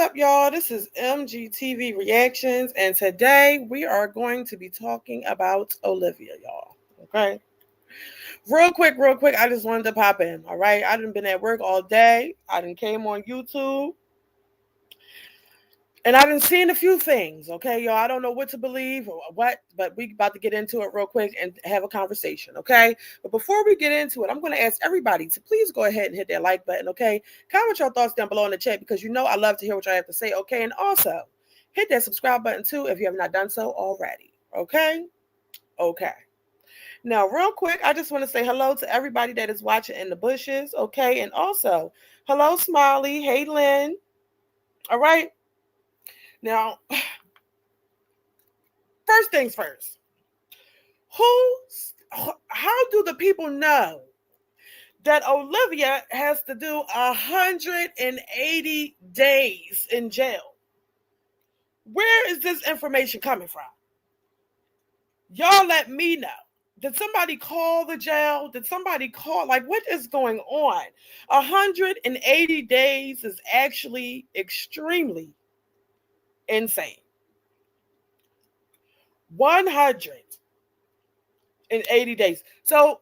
up, y'all? This is MGTV Reactions, and today we are going to be talking about Olivia, y'all. Okay? Real quick, I just wanted to pop in, all right? I done been at work all day. I done came on YouTube, and I've been seeing a few things, okay, y'all? I don't know what to believe or what, but we about to get into it real quick and have a conversation, okay? But before we get into it, I'm going to ask everybody to please go ahead and hit that like button, okay? Comment your thoughts down below in the chat because you know I love to hear what y'all have to say, okay? And also, hit that subscribe button too if you have not done so already, okay? Okay. Now, real quick, I just want to say hello to everybody that is watching in the bushes, okay? And also, hello, Smiley. Hey, Lynn. All right. Now, first things first. How do the people know that Olivia has to do 180 days in jail? Where is this information coming from? Y'all let me know. Did somebody call the jail? Did somebody call? Like, what is going on? 180 days is actually extremely insane. 180 days. So,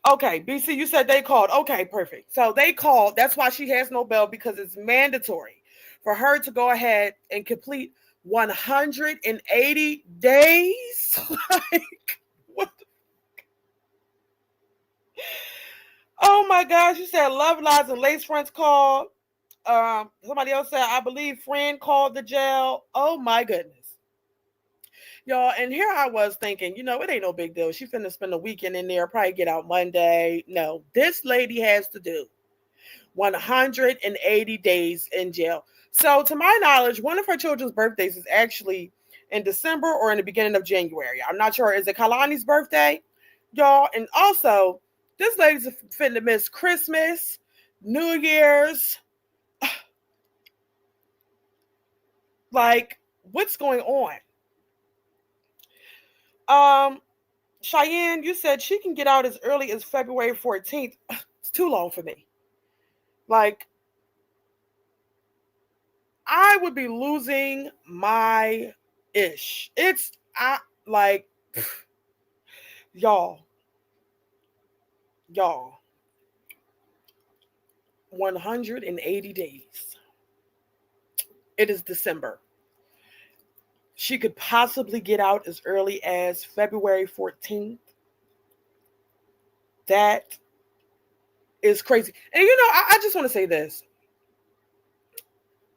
okay, BC, you said they called. Okay, perfect. So they called. That's why she has no bail, because it's mandatory for her to go ahead and complete 180 days. Like, what? Oh my gosh, you said Love Lies and Lace Fronts called. Somebody else said, I believe friend called the jail. Oh my goodness. Y'all, and here I was thinking, it ain't no big deal. She finna spend a weekend in there, probably get out Monday. No, this lady has to do 180 days in jail. So, to my knowledge, one of her children's birthdays is actually in December or in the beginning of January. I'm not sure. Is it Kalani's birthday? Y'all, and also, this lady's finna miss Christmas, New Year's. Like, what's going on? Cheyenne, you said she can get out as early as February 14th. It's too long for me. Like, I would be losing my ish. Like, y'all, 180 days. It is December. She could possibly get out as early as February 14th. That is crazy. And I just want to say this.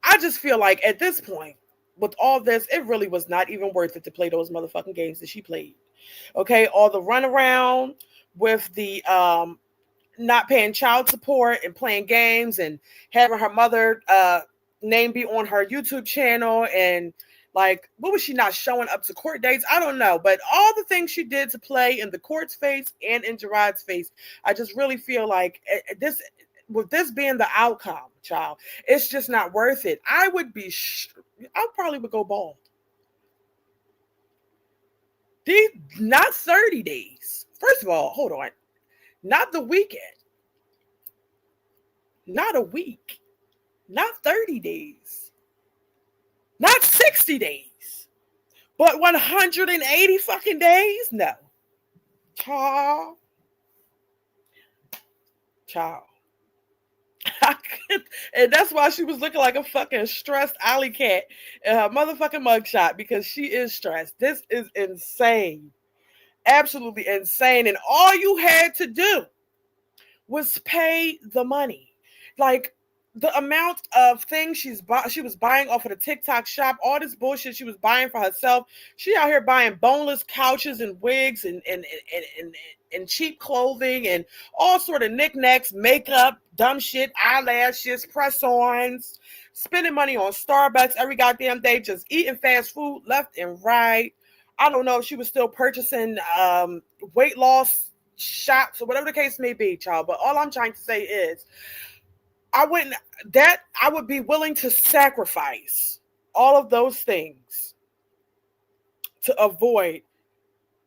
I just feel like at this point, with all this, it really was not even worth it to play those motherfucking games that she played. Okay, all the runaround with the not paying child support and playing games and having her mother name be on her YouTube channel, and like, what was she not showing up to court dates? I don't know, but all the things she did to play in the court's face and in Gerard's face, I just really feel like with this being the outcome, child, it's just not worth it. I probably would go bald. Not 30 days. First of all, hold on. Not the weekend. Not a week. Not 30 days. Not 60 days. But 180 fucking days? No. Child. And that's why she was looking like a fucking stressed alley cat in her motherfucking mugshot, because she is stressed. This is insane. Absolutely insane. And all you had to do was pay the money. Like, the amount of things she was buying off of the TikTok shop, all this bullshit she was buying for herself. She out here buying boneless couches and wigs and cheap clothing and all sort of knickknacks, makeup, dumb shit, eyelashes, press-ons, spending money on Starbucks every goddamn day, just eating fast food left and right. I don't know if she was still purchasing weight loss shots or whatever the case may be, child. But all I'm trying to say is, I would be willing to sacrifice all of those things to avoid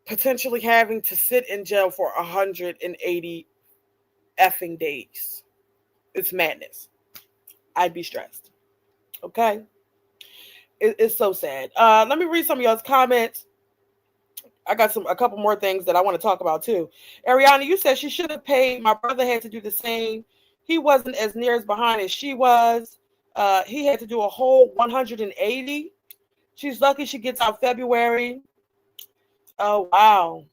potentially having to sit in jail for 180 effing days. It's madness. I'd be stressed. Okay? It's so sad. Let me read some of y'all's comments. I got a couple more things that I want to talk about too. Ariana, you said she should have paid. My brother had to do the same. He wasn't as near as behind as she was. He had to do a whole 180. She's lucky she gets out February. Oh wow.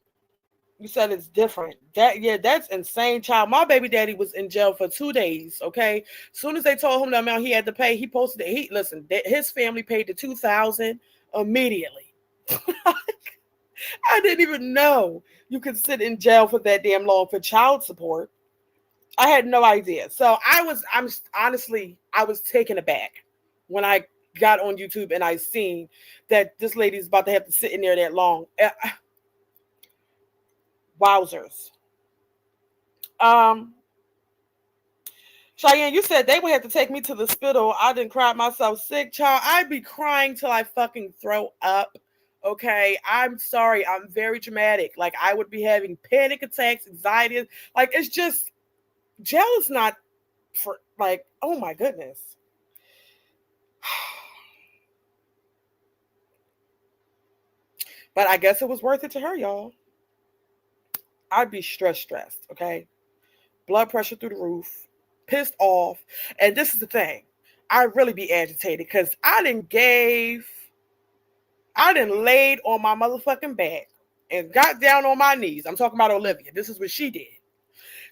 You said it's different. That's insane, child. My baby daddy was in jail for 2 days. Okay, as soon as they told him the amount he had to pay, he posted it. His family paid the 2,000 immediately. I didn't even know you could sit in jail for that damn long for child support. I had no idea. So I'm honestly, I was taken aback when I got on YouTube and I seen that this lady's about to have to sit in there that long. Wowzers. Cheyenne, you said they would have to take me to the hospital. I didn't cry myself sick, child. I'd be crying till I fucking throw up. Okay, I'm sorry. I'm very dramatic. Like, I would be having panic attacks, anxiety. Like, it's just, jail is not for, like, oh my goodness. But I guess it was worth it to her, y'all. I'd be stressed, okay? Blood pressure through the roof, pissed off. And this is the thing. I'd really be agitated because I done laid on my motherfucking back and got down on my knees. I'm talking about Olivia. This is what she did.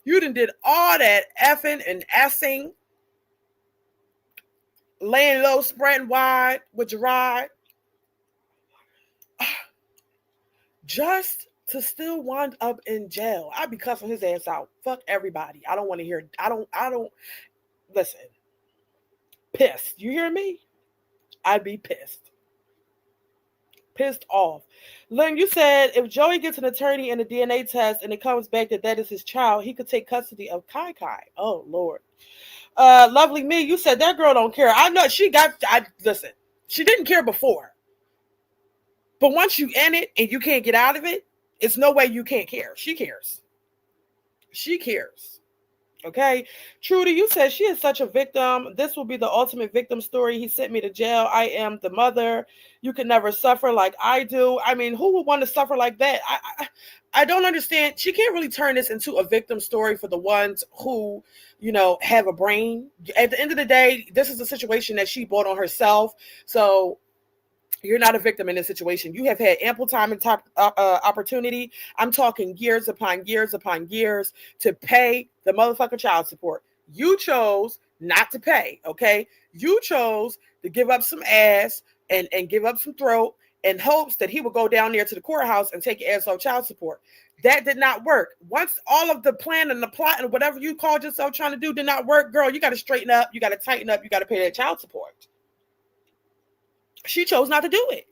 You done did all that effing and essing, laying low, spreading wide with Gerard, just to still wind up in jail. I'd be cussing his ass out. Fuck everybody. I don't want to hear. I don't. Listen. Pissed. You hear me? I'd be pissed. Pissed off. Lynn, you said if Joey gets an attorney and a DNA test and it comes back that is his child, he could take custody of Kai Kai. Oh, Lord. Lovely me, you said that girl don't care. I know listen, she didn't care before. But once you in it and you can't get out of it, it's no way you can't care. She cares. She cares. Okay. Trudy, you said she is such a victim. This will be the ultimate victim story. He sent me to jail. I am the mother. You can never suffer like I do. I mean, who would want to suffer like that? I don't understand. She can't really turn this into a victim story for the ones who, have a brain. At the end of the day, this is a situation that she brought on herself. So you're not a victim in this situation. You have had ample time and opportunity. I'm talking years upon years upon years to pay the motherfucking child support. You chose not to pay, okay? You chose to give up some ass and give up some throat in hopes that he would go down there to the courthouse and take your ass off child support. That did not work. Once all of the plan and the plot and whatever you called yourself trying to do did not work, girl, you got to straighten up. You got to tighten up. You got to pay that child support. She chose not to do it.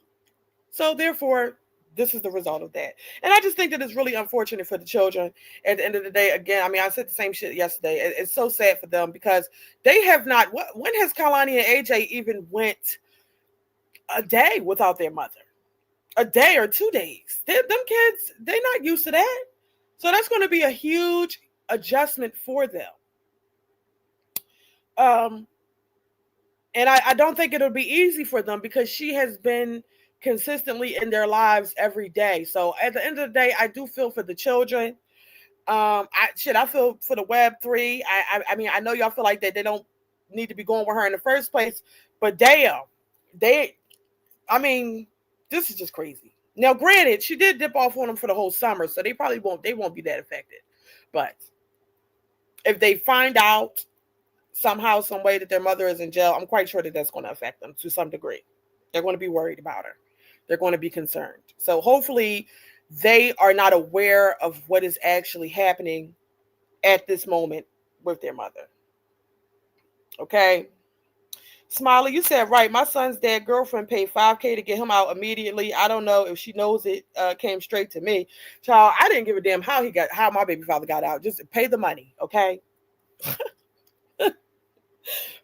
So therefore, this is the result of that. And I just think that it's really unfortunate for the children. At the end of the day, again, I mean, I said the same shit yesterday. It's so sad for them because they have not, when has Kalani and AJ even went a day without their mother? A day or 2 days. Them kids, they're not used to that. So that's going to be a huge adjustment for them. And I don't think it'll be easy for them because she has been consistently in their lives every day. So at the end of the day, I do feel for the children. I feel for the Web3. I mean, I know y'all feel like that they don't need to be going with her in the first place, but damn, this is just crazy. Now, granted, she did dip off on them for the whole summer, so they won't be that affected. But if they find out somehow, some way that their mother is in jail, I'm quite sure that that's going to affect them to some degree. They're going to be worried about her. They're going to be concerned. So hopefully they are not aware of what is actually happening at this moment with their mother. Okay. Smiley, you said right. My son's dead girlfriend paid $5,000 to get him out immediately. I don't know if she knows it came straight to me. Child, I didn't give a damn how my baby father got out. Just pay the money. Okay.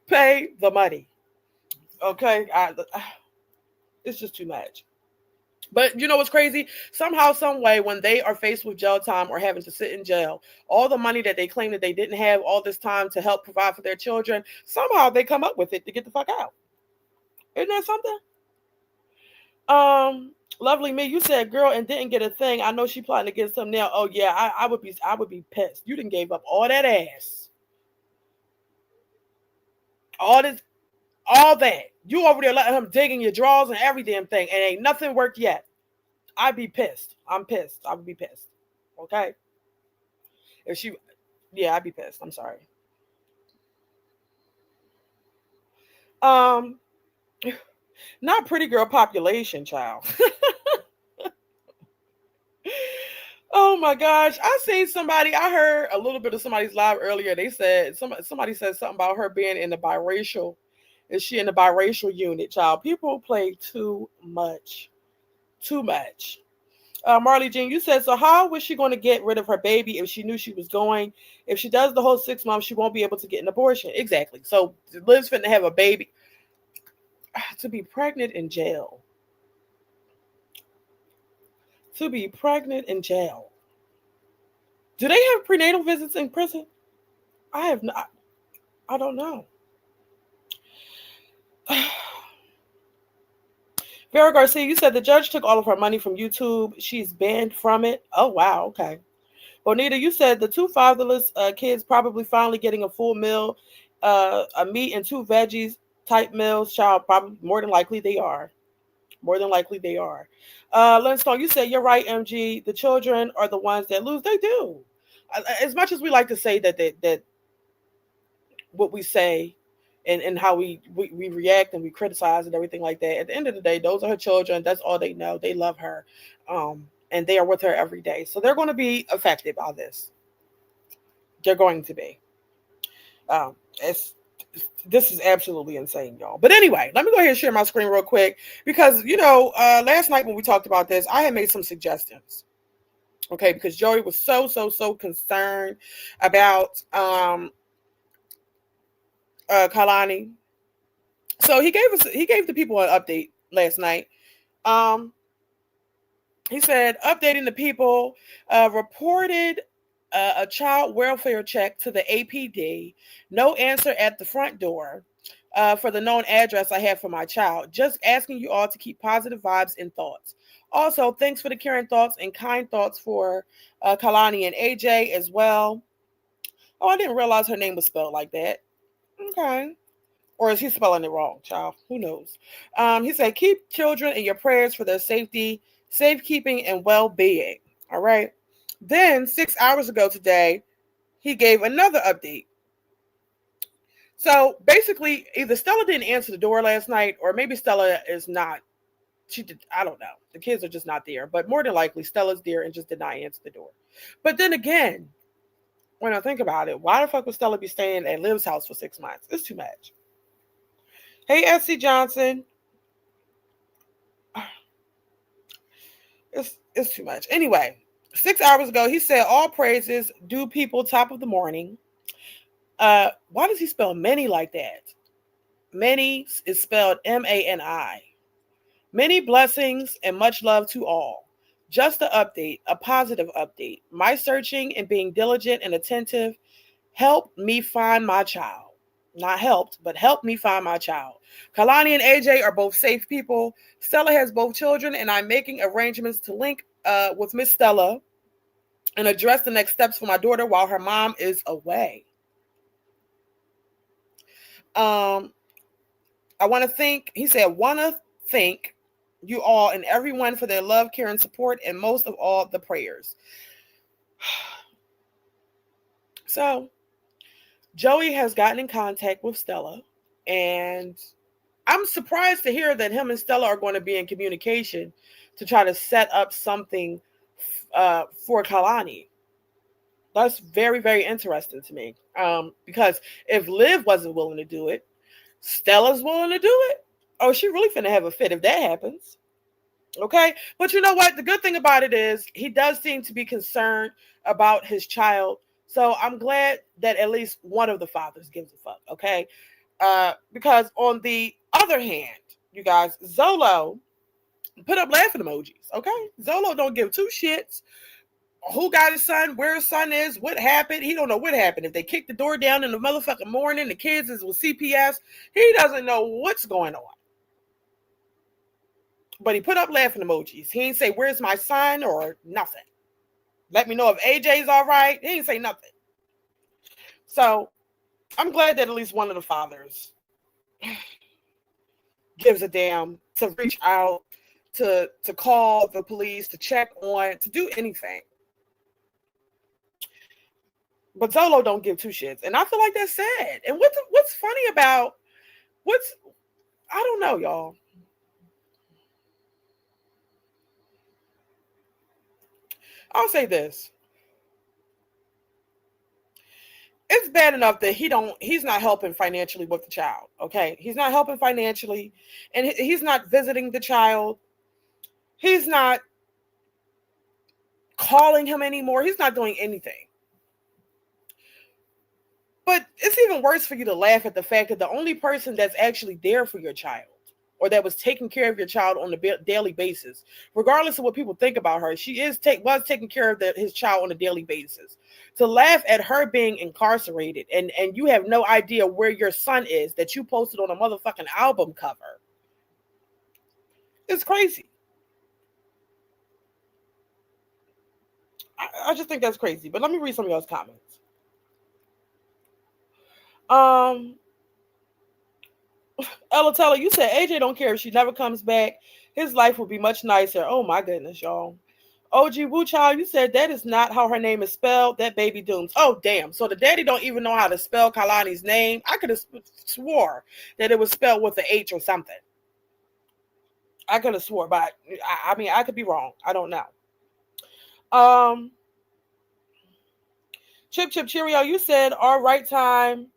Pay the money. Okay. It's just too much. But you know what's crazy? Somehow, some way, when they are faced with jail time or having to sit in jail, all the money that they claim that they didn't have all this time to help provide for their children, somehow they come up with it to get the fuck out. Isn't that something? Lovely me, you said girl and didn't get a thing. I know she plotting to get some now. Oh yeah, I would be pissed. You didn't gave up all that ass, all this, all that. You over there letting him dig in your drawers and every damn thing, and ain't nothing worked yet. I'd be pissed. I'm pissed. I would be pissed. Okay, if she, yeah, I'd be pissed. I'm sorry. Um, not pretty girl population, child. Oh my gosh. I seen somebody, I heard a little bit of somebody's live earlier. They said somebody said something about her being in the biracial. Is she in the biracial unit, child? People play too much. Too much. Marley Jean, you said, so how was she going to get rid of her baby if she knew she was going? If she does the whole 6 months, she won't be able to get an abortion. Exactly. So Liv's finna have a baby. To be pregnant in jail. To be pregnant in jail. Do they have prenatal visits in prison? I have not. I don't know. Vera Garcia, you said the judge took all of her money from YouTube. She's banned from it. Oh, wow. Okay. Bonita, you said the two fatherless kids probably finally getting a full meal, a meat and two veggies type meals. Child, probably more than likely they are. More than likely they are. Linstone, you said you're right, MG. The children are the ones that lose. They do. As much as we like to say that what we say and how we react and we criticize and everything like that. At the end of the day, those are her children. That's all they know. They love her. And they are with her every day. So they're going to be affected by this. They're going to be. It's This is absolutely insane, y'all. But anyway, let me go ahead and share my screen real quick because last night when we talked about this, I had made some suggestions. Okay, because Joey was so concerned about Kalani. So he gave the people an update last night. He said, updating the people, reported a child welfare check to the APD. No answer at the front door for the known address I have for my child. Just asking you all to keep positive vibes and thoughts. Also, thanks for the caring thoughts and kind thoughts for Kalani and AJ as well. Oh, I didn't realize her name was spelled like that. Okay. Or is he spelling it wrong, child? Who knows? He said, keep children in your prayers for their safety, safekeeping, and well-being. All right. Then 6 hours ago today, he gave another update. So basically, either Stella didn't answer the door last night, or maybe Stella is not. She did. I don't know. The kids are just not there. But more than likely, Stella's there and just did not answer the door. But then again, when I think about it, why the fuck would Stella be staying at Liv's house for 6 months? It's too much. Hey, S.C. Johnson. It's too much. Anyway, 6 hours ago, he said, all praises due people top of the morning. Why does he spell many like that? Many is spelled M-A-N-I. Many blessings and much love to all. Just an update, a positive update. My searching and being diligent and attentive helped me find my child. Not helped, but helped me find my child. Kalani and AJ are both safe people. Stella has both children, and I'm making arrangements to link with Miss Stella and address the next steps for my daughter while her mom is away. I want to thank, he said, want to thank you all and everyone for their love, care, and support, and most of all, the prayers. So, Joey has gotten in contact with Stella, and I'm surprised to hear that him and Stella are going to be in communication to try to set up something for Kalani. That's very, very interesting to me. Because if Liv wasn't willing to do it, Stella's willing to do it. Oh, she really finna have a fit if that happens. Okay? But you know what? The good thing about it is he does seem to be concerned about his child. So I'm glad that at least one of the fathers gives a fuck. Okay? Because on the other hand, you guys, Zolo Put up laughing emojis, okay? Zolo don't give two shits who got his son, where his son is, what happened. He don't know what happened. If they kicked the door down in the motherfucking morning, the kids is with CPS, he doesn't know what's going on. But he put up laughing emojis. He ain't say, where's my son or nothing. Let me know if AJ's all right. He ain't say nothing. So I'm glad that at least one of the fathers gives a damn to reach out, to call the police, to check on, to do anything. But Zolo don't give two shits. And I feel like that's sad. And what's funny about, I don't know, y'all. I'll say this. It's bad enough that he's not helping financially with the child, okay? He's not helping financially, and he's not visiting the child. He's not calling him anymore. He's not doing anything. But it's even worse for you to laugh at the fact that the only person that's actually there for your child, or that was taking care of your child on a daily basis, regardless of what people think about her, she was taking care of his child on a daily basis. To laugh at her being incarcerated and you have no idea where your son is that you posted on a motherfucking album cover, it's crazy. I just think that's crazy. But let me read some of y'all's comments. Ella Teller, you said AJ don't care if she never comes back. His life will be much nicer. Oh my goodness, y'all. OG Wu Child, you said that is not how her name is spelled. That baby dooms. Oh, damn. So the daddy don't even know how to spell Kalani's name. I could have swore that it was spelled with an H or something. I could have swore, but I mean, I could be wrong. I don't know. Chip Cheerio, you said all right time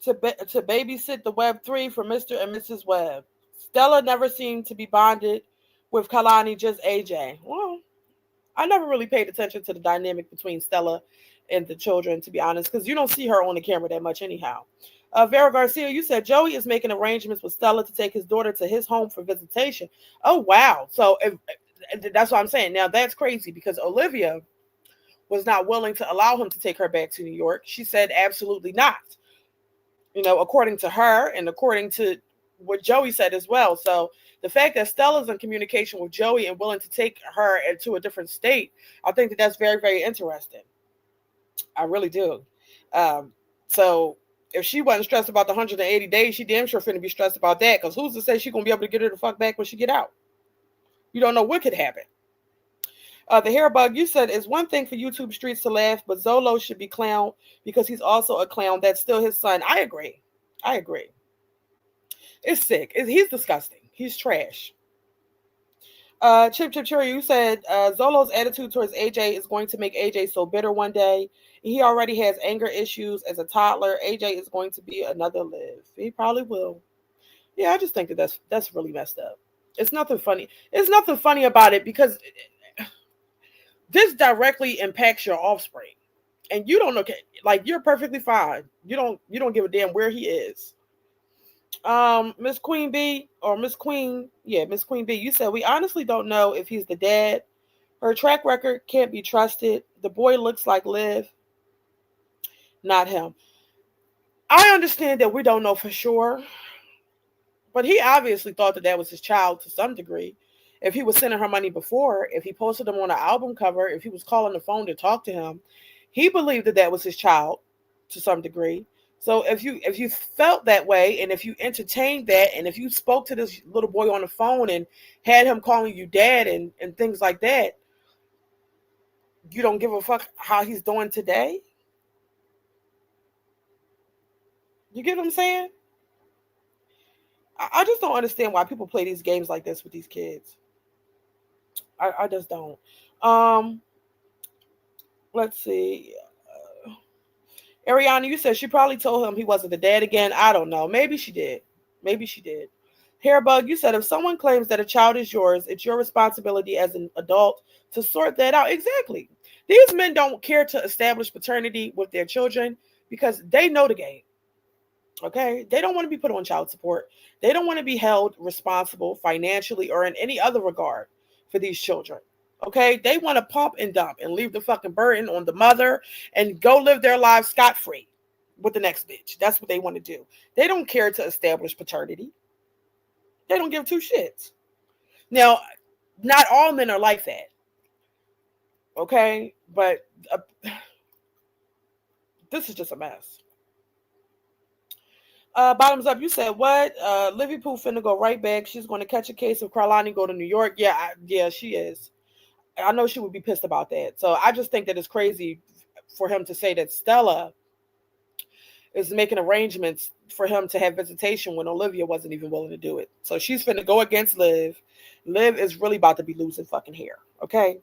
to babysit the Web3 for Mr. and Mrs. Webb. Stella never seemed to be bonded with Kalani, just AJ. Well, I never really paid attention to the dynamic between Stella and the children, to be honest, because you don't see her on the camera that much anyhow. Vera Garcia, you said Joey is making arrangements with Stella to take his daughter to his home for visitation. Oh, wow. So that's what I'm saying. Now, that's crazy because Olivia was not willing to allow him to take her back to New York. She said absolutely not. You know, according to her and according to what Joey said as well. So the fact that Stella's in communication with Joey and willing to take her into a different state, I think that that's very, very interesting. I really do. So if she wasn't stressed about the 180 days, she damn sure finna be stressed about that, because who's to say she's going to be able to get her the fuck back when she get out? You don't know what could happen. The hair bug, you said, it's one thing for YouTube streets to laugh, but Zolo should be clowned because he's also a clown. That's still his son. I agree. It's sick. He's disgusting. He's trash. Chip Cherry, you said Zolo's attitude towards AJ is going to make AJ so bitter one day. He already has anger issues as a toddler. AJ is going to be another Liv. He probably will. Yeah, I just think that that's really messed up. It's nothing funny. It's nothing funny about it because this directly impacts your offspring, and you don't know. Like, you're perfectly fine. You don't give a damn where he is. Miss Queen B, Miss Queen B, you said we honestly don't know if he's the dad. Her track record can't be trusted. The boy looks like Liv, not him. I understand that we don't know for sure, but he obviously thought that was his child to some degree. If he was sending her money before, if he posted him on an album cover, if he was calling the phone to talk to him, he believed that was his child to some degree. So if you felt that way, and if you entertained that, and if you spoke to this little boy on the phone and had him calling you dad and things like that, you don't give a fuck how he's doing today? You get what I'm saying? I just don't understand why people play these games like this with these kids. I just don't. Let's see. Ariana, you said she probably told him he wasn't the dad again. I don't know. Maybe she did. Hairbug, you said if someone claims that a child is yours, it's your responsibility as an adult to sort that out. Exactly. These men don't care to establish paternity with their children because they know the game. Okay, they don't want to be put on child support. They don't want to be held responsible financially or in any other regard for these children. Okay, they want to pump and dump and leave the fucking burden on the mother and go live their lives scot free with the next bitch. That's what they want to do. They don't care to establish paternity. They don't give two shits. Now, not all men are like that. Okay, but this is just a mess. Bottoms up, you said what? Livy Pooh finna go right back. She's going to catch a case of Carlani, go to New York. Yeah, yeah, she is. I know she would be pissed about that. So I just think that it's crazy for him to say that Stella is making arrangements for him to have visitation when Olivia wasn't even willing to do it. So she's finna go against Liv. Liv is really about to be losing fucking hair. Okay.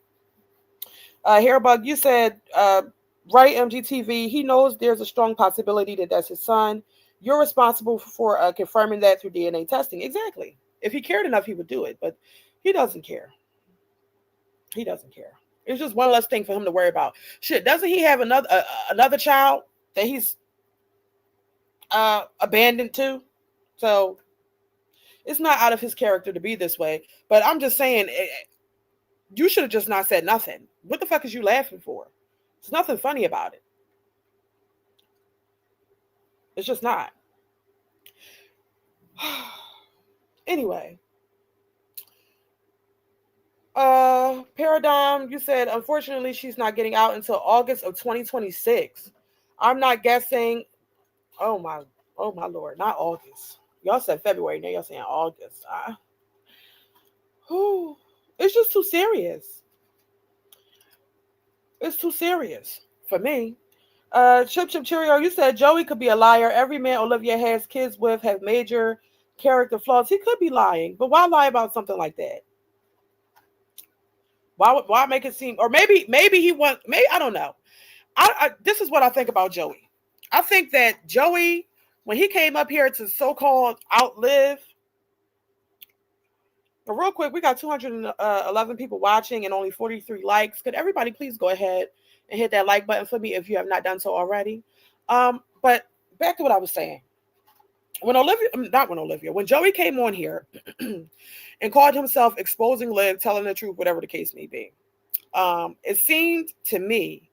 Hairbug, you said, right, MGTV, he knows there's a strong possibility that that's his son. You're responsible for confirming that through DNA testing. Exactly. If he cared enough, he would do it, but he doesn't care. He doesn't care. It's just one less thing for him to worry about. Shit, doesn't he have another child that he's abandoned too? So it's not out of his character to be this way. But I'm just saying, you should have just not said nothing. What the fuck is you laughing for? There's nothing funny about it. It's just not. Anyway. Paradigm, you said, unfortunately, she's not getting out until August of 2026. I'm not guessing. Oh my Lord, not August. Y'all said February, now y'all saying August. It's just too serious. It's too serious for me. Chip Cheerio, you said Joey could be a liar. Every man Olivia has kids with have major character flaws. He could be lying, but why lie about something like that? Why make it seem, or maybe he wants, maybe, I don't know. This is what I think about Joey. I think that Joey, when he came up here to so-called outlive, but real quick, we got 211 people watching and only 43 likes. Could everybody please go ahead and hit that like button for me if you have not done so already? But back to what I was saying. When Joey came on here and called himself exposing Liv, telling the truth, whatever the case may be, it seemed to me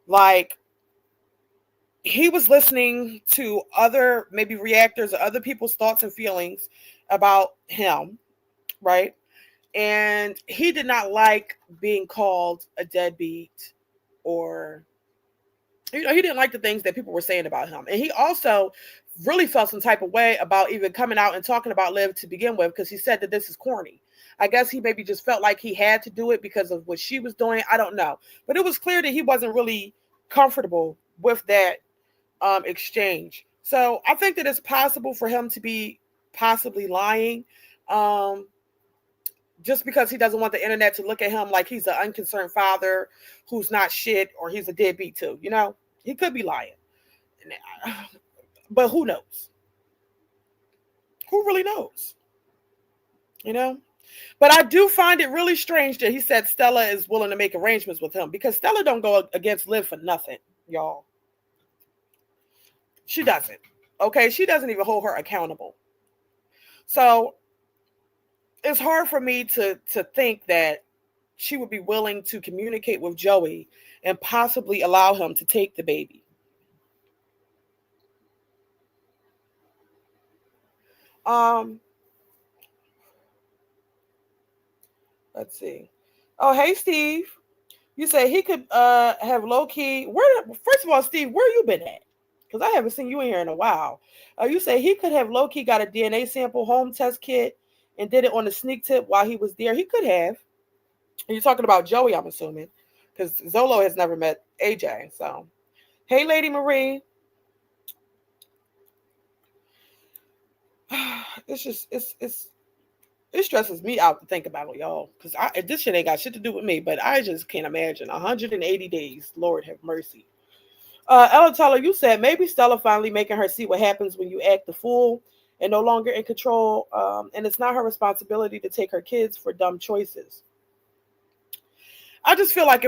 like he was listening to other maybe reactors or other people's thoughts and feelings about him, right? And he did not like being called a deadbeat, or he didn't like the things that people were saying about him. And he also really felt some type of way about even coming out and talking about Liv to begin with, because he said that this is corny. I guess he maybe just felt like he had to do it because of what she was doing. I don't know. But it was clear that he wasn't really comfortable with that exchange. So I think that it's possible for him to be possibly lying, just because he doesn't want the internet to look at him like he's an unconcerned father who's not shit, or he's a deadbeat too. You know, he could be lying. But who knows? Who really knows? You know? But I do find it really strange that he said Stella is willing to make arrangements with him, because Stella don't go against Liv for nothing, y'all. She doesn't. Okay? She doesn't even hold her accountable. So it's hard for me to think that she would be willing to communicate with Joey and possibly allow him to take the baby. Let's see. Oh, hey, Steve. You say he could have low key. First of all, Steve, where you been at? Because I haven't seen you in here in a while. You say he could have low key got a DNA sample home test kit and did it on a sneak tip while he was there. He could have. And you're talking about Joey, I'm assuming, because Zolo has never met AJ. So, hey, Lady Marie. It stresses me out to think about it, y'all, because this shit ain't got shit to do with me, but I just can't imagine 180 days. Lord have mercy. Ella Teller, you said maybe Stella finally making her see what happens when you act the fool and no longer in control, and it's not her responsibility to take her kids for dumb choices. I just feel like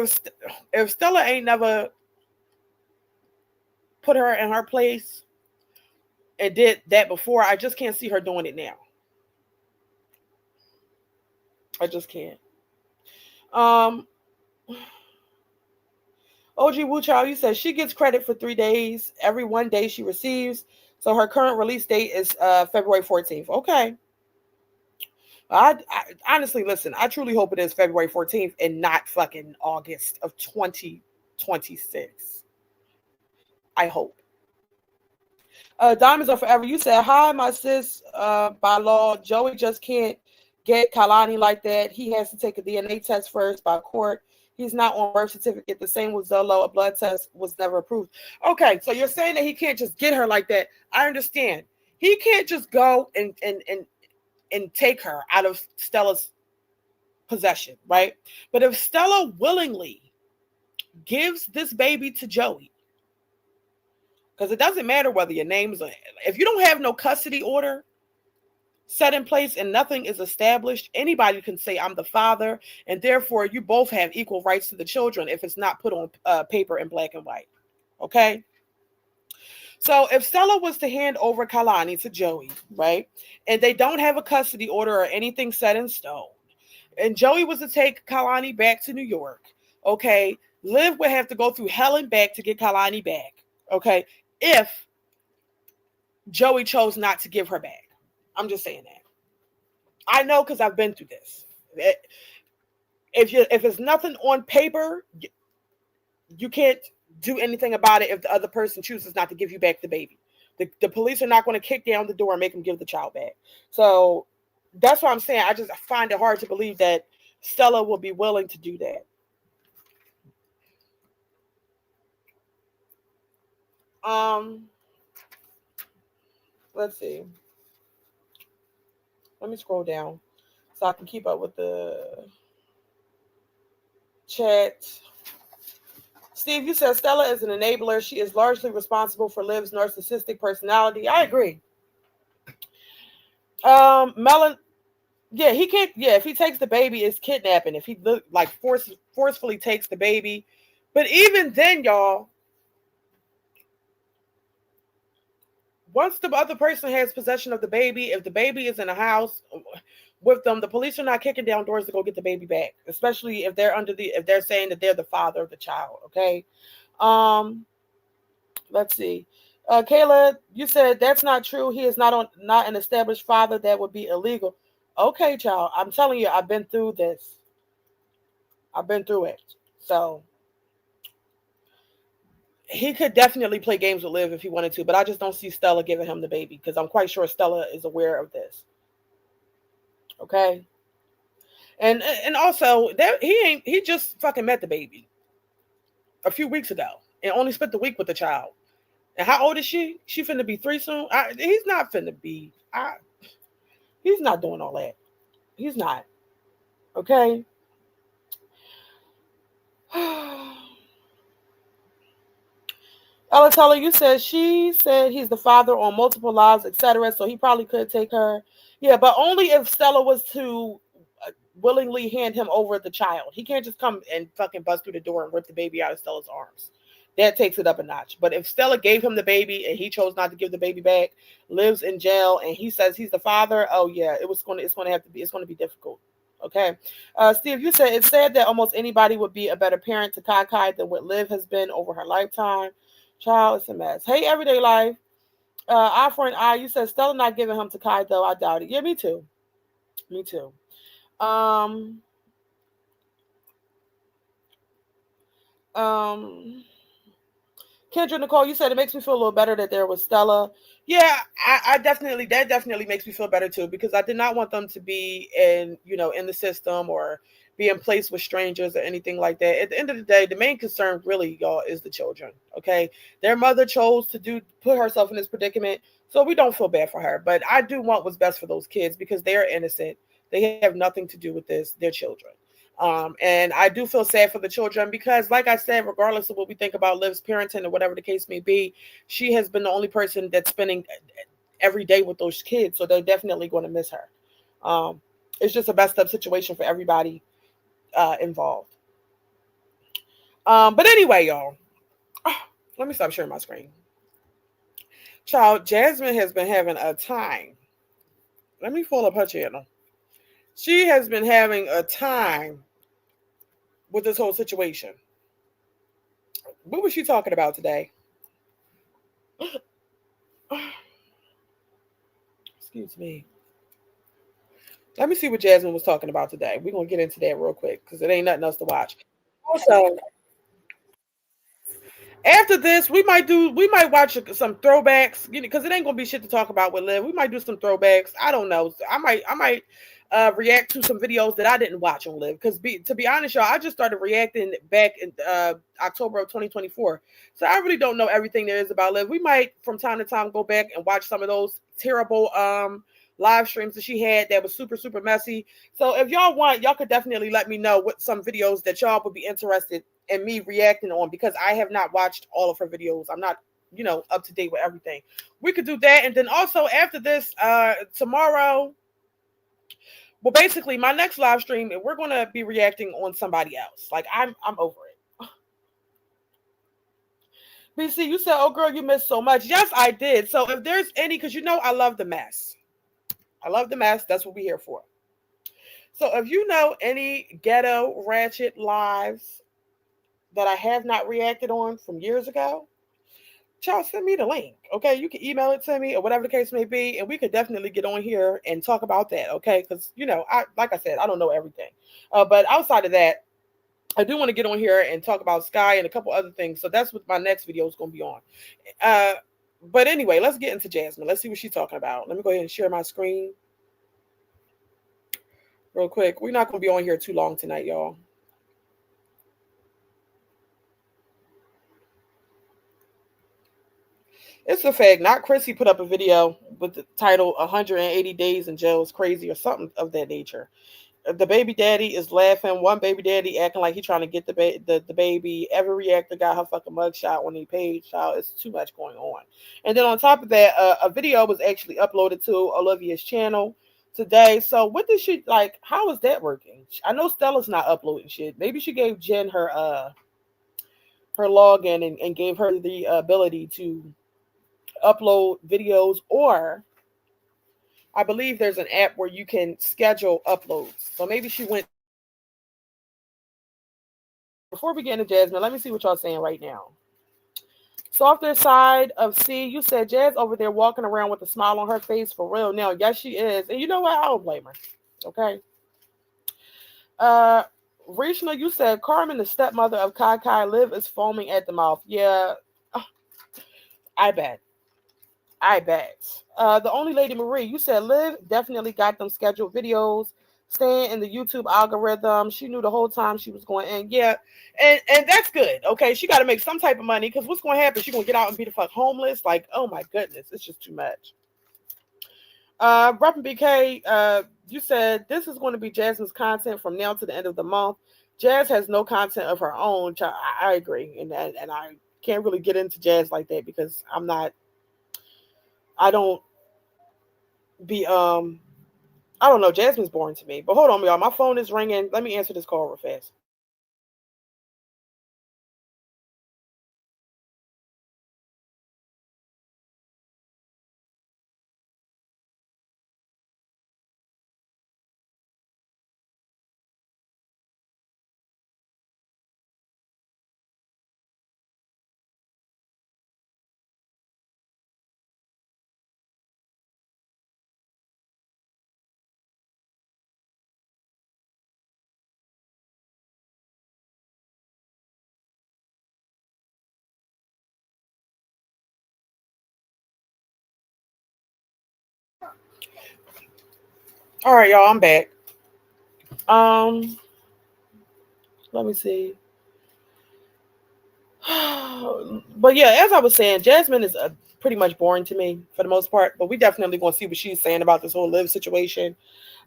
if Stella ain't never put her in her place, and did that before. I just can't see her doing it now. I just can't. Um, OG Wu Chow, you said she gets credit for 3 days every 1 day she receives. So her current release date is February 14th. Okay. I honestly, listen, I truly hope it is February 14th and not fucking August of 2026. I hope. Diamonds Are Forever. You said, hi, my sis, by law. Joey just can't get Kalani like that. He has to take a DNA test first by court. He's not on birth certificate. The same with Zolo. A blood test was never approved. Okay, so you're saying that he can't just get her like that. I understand. He can't just go and take her out of Stella's possession, right? But if Stella willingly gives this baby to Joey, because it doesn't matter whether your name's, if you don't have no custody order set in place and nothing is established, anybody can say I'm the father, and therefore you both have equal rights to the children if it's not put on paper in black and white. Okay? So if Stella was to hand over Kalani to Joey, right, and they don't have a custody order or anything set in stone, and Joey was to take Kalani back to New York, okay, Liv would have to go through hell and back to get Kalani back, okay, if Joey chose not to give her back. I'm just saying that. I know because I've been through this. If it's nothing on paper, you can't do anything about it if the other person chooses not to give you back the baby. The police are not going to kick down the door and make them give the child back. So that's what I'm saying. I just find it hard to believe that Stella will be willing to do that. Let's see. Let me scroll down so I can keep up with the chat. Steve, you said Stella is an enabler. She is largely responsible for Liv's narcissistic personality. I agree. Melon, yeah, he can't. Yeah, if he takes the baby, it's kidnapping. If he like forcefully takes the baby, but even then, y'all, once the other person has possession of the baby, if the baby is in a house with them, the police are not kicking down doors to go get the baby back, especially if they're if they're saying that they're the father of the child. Okay. Let's see. Kayla, you said that's not true. He is not an established father. That would be illegal. Okay, child. I'm telling you, I've been through this. I've been through it. So he could definitely play games with Liv if he wanted to, but I just don't see Stella giving him the baby because I'm quite sure Stella is aware of this. Okay. And also that he just fucking met the baby a few weeks ago and only spent the week with the child. And how old is she? She finna be 3 soon. He's not finna be. He's not doing all that. He's not. Okay. Ella Teller, you said she said he's the father on multiple lives, etc. So he probably could take her. Yeah, but only if Stella was to willingly hand him over the child. He can't just come and fucking bust through the door and rip the baby out of Stella's arms. That takes it up a notch. But if Stella gave him the baby and he chose not to give the baby back, lives in jail, and he says he's the father, oh yeah, it's going to be difficult. Okay. Steve, you said it's sad that almost anybody would be a better parent to Kai Kai than what Liv has been over her lifetime. Child, it's a mess. Hey, Everyday Life. Eye for an eye. You said Stella not giving him to Kai, though. I doubt it. Yeah, me too. Me too. Kendra Nicole, you said it makes me feel a little better that there was Stella. Yeah, that definitely makes me feel better too, because I did not want them to be in the system or be in place with strangers or anything like that. At the end of the day, the main concern really, y'all, is the children. Okay. Their mother chose to put herself in this predicament. So we don't feel bad for her, but I do want what's best for those kids because they are innocent. They have nothing to do with this. They're children. And I do feel sad for the children because, like I said, regardless of what we think about Liv's parenting or whatever the case may be, she has been the only person that's spending every day with those kids. So they're definitely going to miss her. It's just a messed up situation for everybody involved. But anyway, y'all, let me stop sharing my screen. Child, Jasmine has been having a time. Let me pull up her channel. She has been having a time with this whole situation. What was she talking about today? Excuse me. Let me see what Jasmine was talking about today. We're gonna get into that real quick because it ain't nothing else to watch. Also, after this, we might watch some throwbacks, because it ain't gonna be shit to talk about with Liv. We might do some throwbacks. I don't know. I might react to some videos that I didn't watch on Liv. Because to be honest, y'all, I just started reacting back in October of 2024. So I really don't know everything there is about Liv. We might from time to time go back and watch some of those terrible live streams that she had that was super, super messy. So if y'all want, y'all could definitely let me know what some videos that y'all would be interested in me reacting on, because I have not watched all of her videos. I'm not, up to date with everything. We could do that. And then also after this, tomorrow, well, basically my next live stream, we're going to be reacting on somebody else. Like I'm over it. BC, you said, oh girl, you missed so much. Yes, I did. So if there's any, because I love the mess. I love the mess. That's what we're here for. So if you know any ghetto ratchet lives that I have not reacted on from years ago, child, send me the link. Okay, you can email it to me or whatever the case may be, and we could definitely get on here and talk about that. Okay, because like I said, I don't know everything, but outside of that, I do want to get on here and talk about Sky and a couple other things. So that's what my next video is going to be on. But anyway, let's get into Jasmine. Let's see what she's talking about. Let me go ahead and share my screen real quick. We're not going to be on here too long tonight, y'all. It's a fact. Not Chrissy put up a video with the title 180 Days in Jail is Crazy or something of that nature. The baby daddy is laughing. One baby daddy acting like he's trying to get the baby. Every reactor got her fucking mugshot on their page. Child, it's too much going on. And then on top of that, a video was actually uploaded to Olivia's channel today. So what did she like? How is that working? I know Stella's not uploading shit. Maybe she gave Jen her login and gave her the ability to upload videos, or I believe there's an app where you can schedule uploads. So maybe she went. Before we get into Jasmine, let me see what y'all saying right now. Softer side of C, you said Jazz over there walking around with a smile on her face for real. Now, yes, she is. And you know what? I don't blame her. Okay. Rishna, you said Carmen, the stepmother of Kai Kai, Liv is foaming at the mouth. Yeah, I bet. The only lady Marie, you said Liv definitely got them scheduled videos, staying in the YouTube algorithm. She knew the whole time she was going in. Yeah, and that's good. Okay, she got to make some type of money, because what's going to happen? She's going to get out and be the fuck homeless. Like, oh my goodness, it's just too much. Reppin' BK, you said this is going to be Jasmine's content from now to the end of the month. Jazz has no content of her own. I agree, and I can't really get into Jazz like that because I don't I don't know. Jasmine's boring to me. But hold on, y'all. My phone is ringing. Let me answer this call real fast. All right, y'all. I'm back. Let me see. But yeah, as I was saying, Jasmine is pretty much boring to me for the most part. But we definitely going to see what she's saying about this whole Liv situation.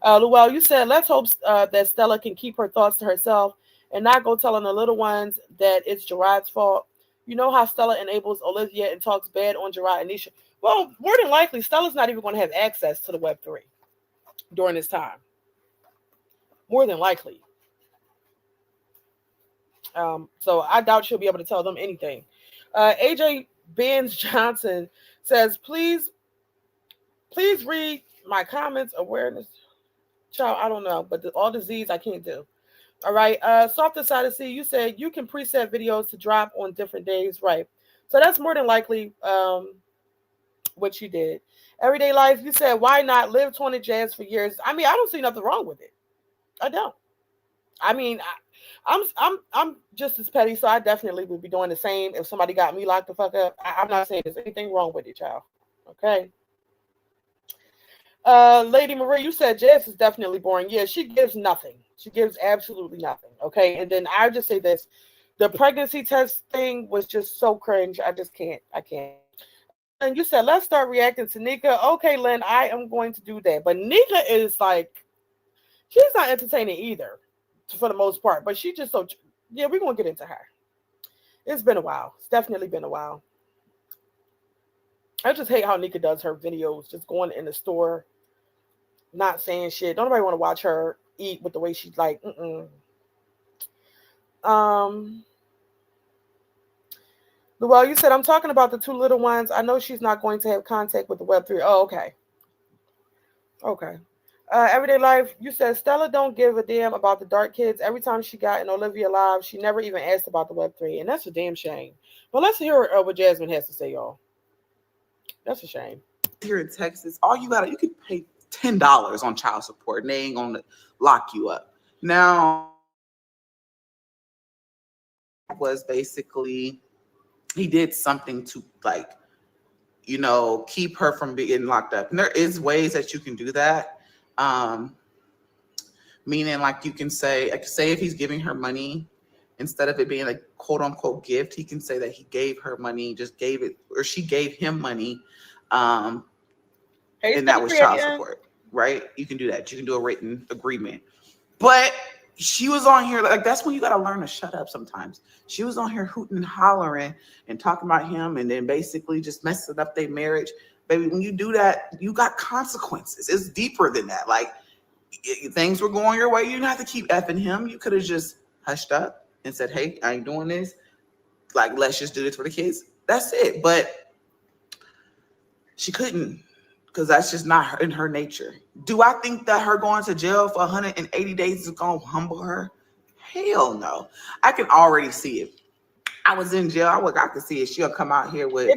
Luell, you said let's hope that Stella can keep her thoughts to herself and not go telling the little ones that it's Gerard's fault. You know how Stella enables Olivia and talks bad on Gerard and Nisha. Well, more than likely, Stella's not even going to have access to the Web3 during this time. More than likely. So I doubt she'll be able to tell them anything. AJ Benz Johnson says, please read my comments. Awareness. Child, I don't know, but all the Z's I can't do. All right. Soft Decided C, you said you can preset videos to drop on different days. Right. So that's more than likely what you did. Everyday Life, you said, why not live 20 jazz for years? I mean, I don't see nothing wrong with it. I don't. I mean, I'm just as petty, so I definitely would be doing the same if somebody got me locked the fuck up. I'm not saying there's anything wrong with it, child. Okay. Lady Marie, you said Jess is definitely boring. Yeah, she gives nothing. She gives absolutely nothing. Okay. And then I just say this. The pregnancy test thing was just so cringe. I just can't. I can't. And you said, let's start reacting to Nika. Okay, Lynn, I am going to do that. But Nika is like, she's not entertaining either, for the most part. But she just so, yeah, we're going to get into her. It's been a while. It's definitely been a while. I just hate how Nika does her videos, just going in the store, not saying shit. Don't nobody want to watch her eat with the way she's like, Well, you said, I'm talking about the two little ones. I know she's not going to have contact with the Web3. Oh, okay. Okay. Everyday Life, you said, Stella don't give a damn about the dark kids. Every time she got in Olivia Live, she never even asked about the Web3. And that's a damn shame. But let's hear what Jasmine has to say, y'all. That's a shame. Here in Texas, you could pay $10 on child support and they ain't gonna lock you up. Now, was basically he did something to keep her from being locked up. And there is ways that you can do that. Meaning you can say if he's giving her money, instead of it being a quote unquote gift, he can say that he gave her money, just gave it, or she gave him money. And that was child support, right? You can do that. You can do a written agreement. But she was on here, that's when you got to learn to shut up sometimes. She was on here hooting and hollering and talking about him and then basically just messing up their marriage. Baby, when you do that, you got consequences. It's deeper than that. Things were going your way. You didn't have to keep effing him. You could have just hushed up and said, hey, I ain't doing this. Let's just do this for the kids. That's it. But she couldn't, because that's just not in her nature. Do I think that her going to jail for 180 days is going to humble her? Hell no. I can already see it. I was in jail. I could see it. She'll come out here with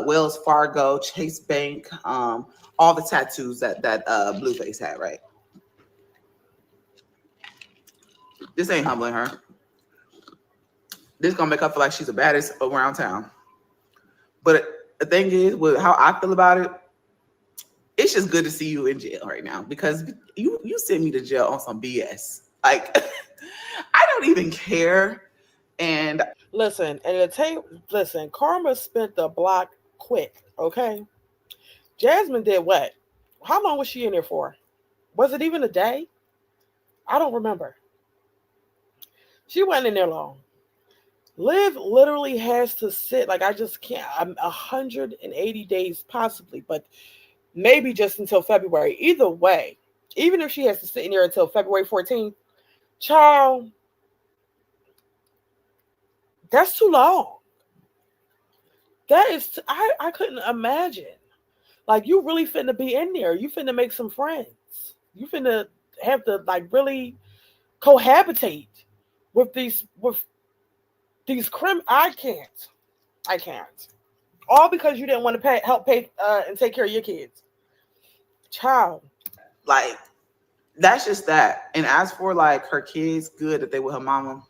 Wells Fargo, Chase Bank, all the tattoos that Blueface had, right? This ain't humbling her. This gonna make her feel like she's the baddest around town. But the thing is, with how I feel about it, it's just good to see you in jail right now, because you sent me to jail on some BS. I don't even care. And listen, Karma spent the block quick, okay? Jasmine did what? How long was she in there for? Was it even a day? I don't remember. She wasn't in there long. Liv literally has to sit, I just can't. I'm 180 days possibly, but maybe just until February. Either way, even if she has to sit in there until February 14th, child, that's too long. That is, I couldn't imagine. You really finna be in there. You finna make some friends. You finna have to really cohabitate with these I can't. All because you didn't want to help pay and take care of your kids. Child. That's just that. And as for her kids, good that they with her mama.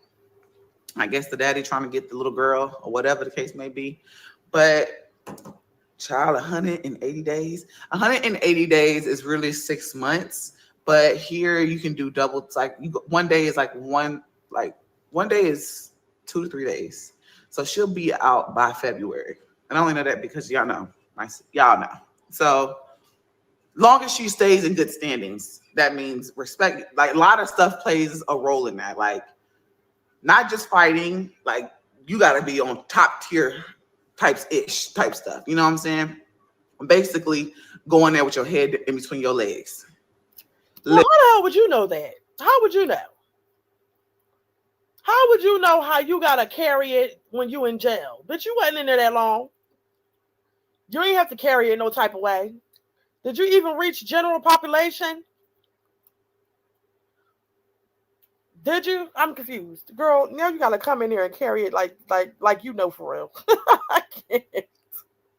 I guess the daddy trying to get the little girl or whatever the case may be. But child, 180 days. 180 days is really 6 months. But here you can do double. It's one day is one day is 2 to 3 days. So she'll be out by February. And I only know that because y'all know. So long as she stays in good standings, that means respect. A lot of stuff plays a role in that. Not just fighting, you got to be on top tier type stuff. You know what I'm saying? Basically going there with your head in between your legs. Well, how the hell would you know that? How would you know? How would you know how you got to carry it when you in jail? But you wasn't in there that long. You ain't have to carry it no type of way. Did you even reach general population? Did you? I'm confused. Girl, now you gotta come in here and carry it like you know for real. I can't.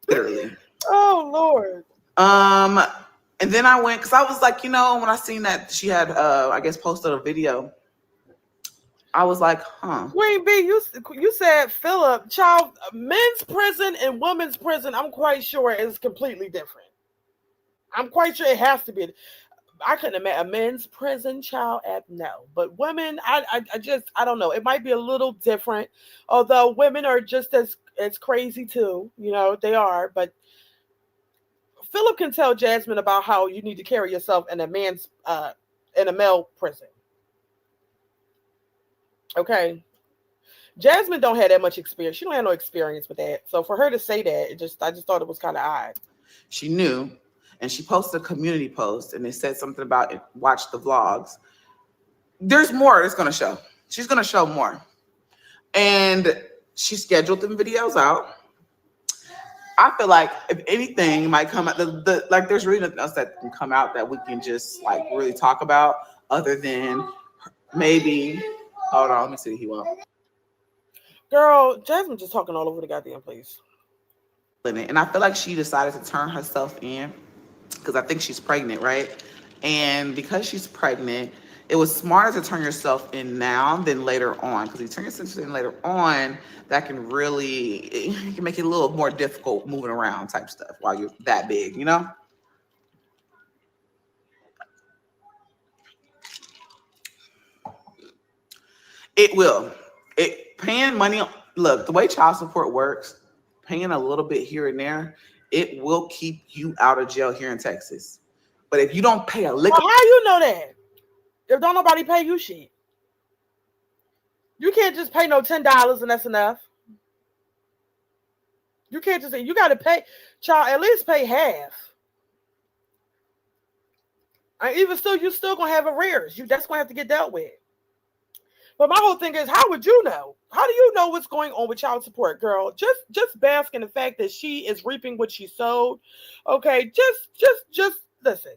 Literally. Oh Lord. And then I went, because I was like, when I seen that she had I guess posted a video, I was like, Queen B, you said Philip, child, men's prison and women's prison, I'm quite sure is completely different. I'm quite sure it has to be. I couldn't imagine a men's prison, child, no. But women, I don't know. It might be a little different, although women are just as crazy too. They are. But Philip can tell Jasmine about how you need to carry yourself in a male prison. Okay. Jasmine don't have that much experience. She don't have no experience with that. So for her to say that, I just thought it was kind of odd. She knew, and she posted a community post, and it said something about it, watch the vlogs. There's more that's going to show. She's going to show more. And she scheduled them videos out. I feel like if anything might come out, like there's really nothing else that can come out that we can just like really talk about other than maybe, hold on, let me see, he won't. Girl, Jasmine just talking all over the goddamn place. And I feel like she decided to turn herself in because I think she's pregnant, right? And because she's pregnant, it was smarter to turn yourself in now than later on. Because if you turn yourself in later on, that can really, it can make it a little more difficult moving around type stuff while you're that big, It will. Paying money, look, the way child support works, paying a little bit here and there, it will keep you out of jail here in Texas. But if you don't pay a lick, well, how you know that? If don't nobody pay you shit, you can't just pay no $10 and that's enough. You can't just say you got to pay, child. At least pay half. And even still, you still gonna have arrears. That's gonna have to get dealt with. But my whole thing is, how would you know? How do you know what's going on with child support, girl? Just bask in the fact that she is reaping what she sowed. Okay, just listen.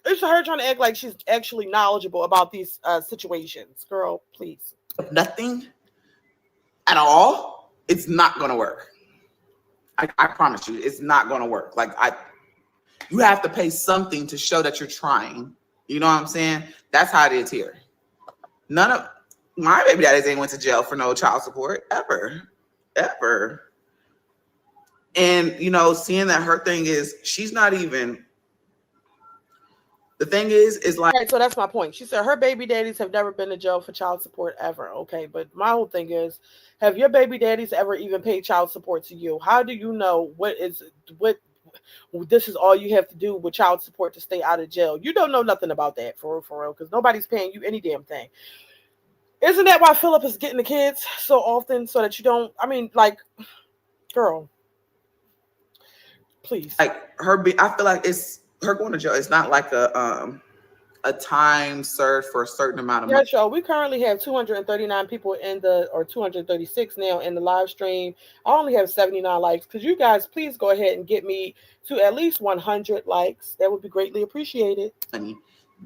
It's her trying to act like she's actually knowledgeable about these situations. Girl, please. Nothing at all, it's not going to work. I promise you, it's not going to work. You have to pay something to show that you're trying. You know what I'm saying? That's how it is here. None of my baby daddies ain't went to jail for no child support ever. And, seeing that her thing is, she's not even, the thing is like. Right, so that's my point. She said her baby daddies have never been to jail for child support ever. Okay, but my whole thing is, have your baby daddies ever even paid child support to you? How do you know what this is all you have to do with child support to stay out of jail? You don't know nothing about that for real, because nobody's paying you any damn thing. Isn't that why Philip is getting the kids so often, so that you don't? I mean, girl, please. I feel like it's her going to jail. It's not like a time served for a certain amount of money. Yeah, we currently have 239 people or 236 now in the live stream. I only have 79 likes. Could you guys please go ahead and get me to at least 100 likes? That would be greatly appreciated.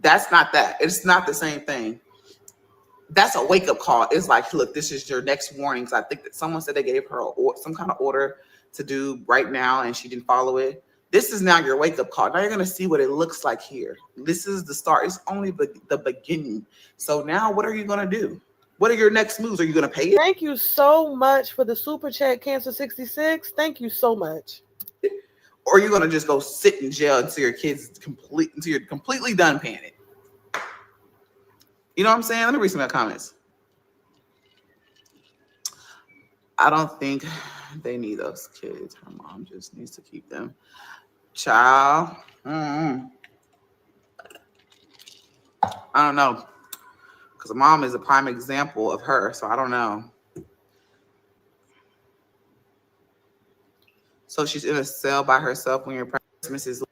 That's not that. It's not the same thing. That's a wake-up call. It's like, look, this is your next warning. I think that someone said they gave her some kind of order to do right now, and she didn't follow it. This is now your wake-up call. Now you're going to see what it looks like here. This is the start. It's only the beginning. So now what are you going to do? What are your next moves? Are you going to pay it? Thank you so much for the super chat, Cancer66. Thank you so much. Or are you going to just go sit in jail until you're completely done paying it? You know what I'm saying? Let me read some of the comments. I don't think they need those kids. Her mom just needs to keep them. Child. I don't know. Because mom is a prime example of her. So I don't know. So she's in a cell by herself when you're pregnant. Mrs.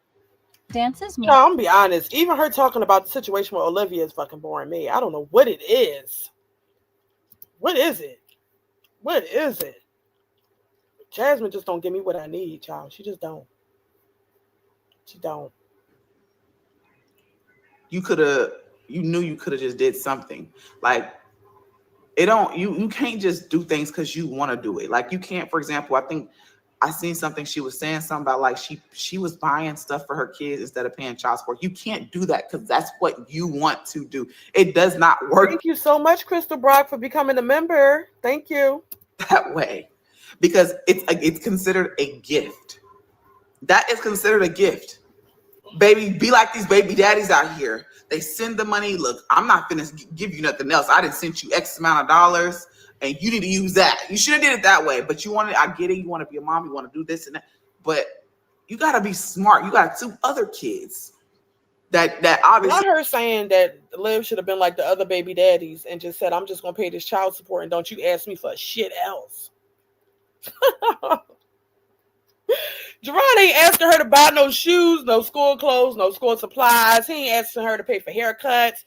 Dances me. No, I'm gonna be honest. Even her talking about the situation with Olivia is fucking boring me. I don't know what it is. What is it? What is it? Jasmine just don't give me what I need, child. She just don't. She don't. You knew you could have just did something. Like, it don't, you can't just do things because you want to do it. Like, you can't, for example, I think I seen something, she was saying something about like she was buying stuff for her kids instead of paying child support. You can't do that because that's what you want to do. It does not work. Thank you so much, Crystal Brock, for becoming a member. Thank you. That way, because it's considered a gift. That is considered a gift. Baby, be like these baby daddies out here. They send the money. Look, I'm not gonna give you nothing else. I didn't send you X amount of dollars, and you need to use that. You should have did it that way. But you want to, I get it. You want to be a mom. You want to do this and that. But you gotta be smart. You got 2 other kids. That obviously. Not her saying that Liv should have been like the other baby daddies and just said, "I'm just gonna pay this child support and don't you ask me for shit else." Jerron ain't asking her to buy no shoes, no school clothes, no school supplies. He ain't asking her to pay for haircuts,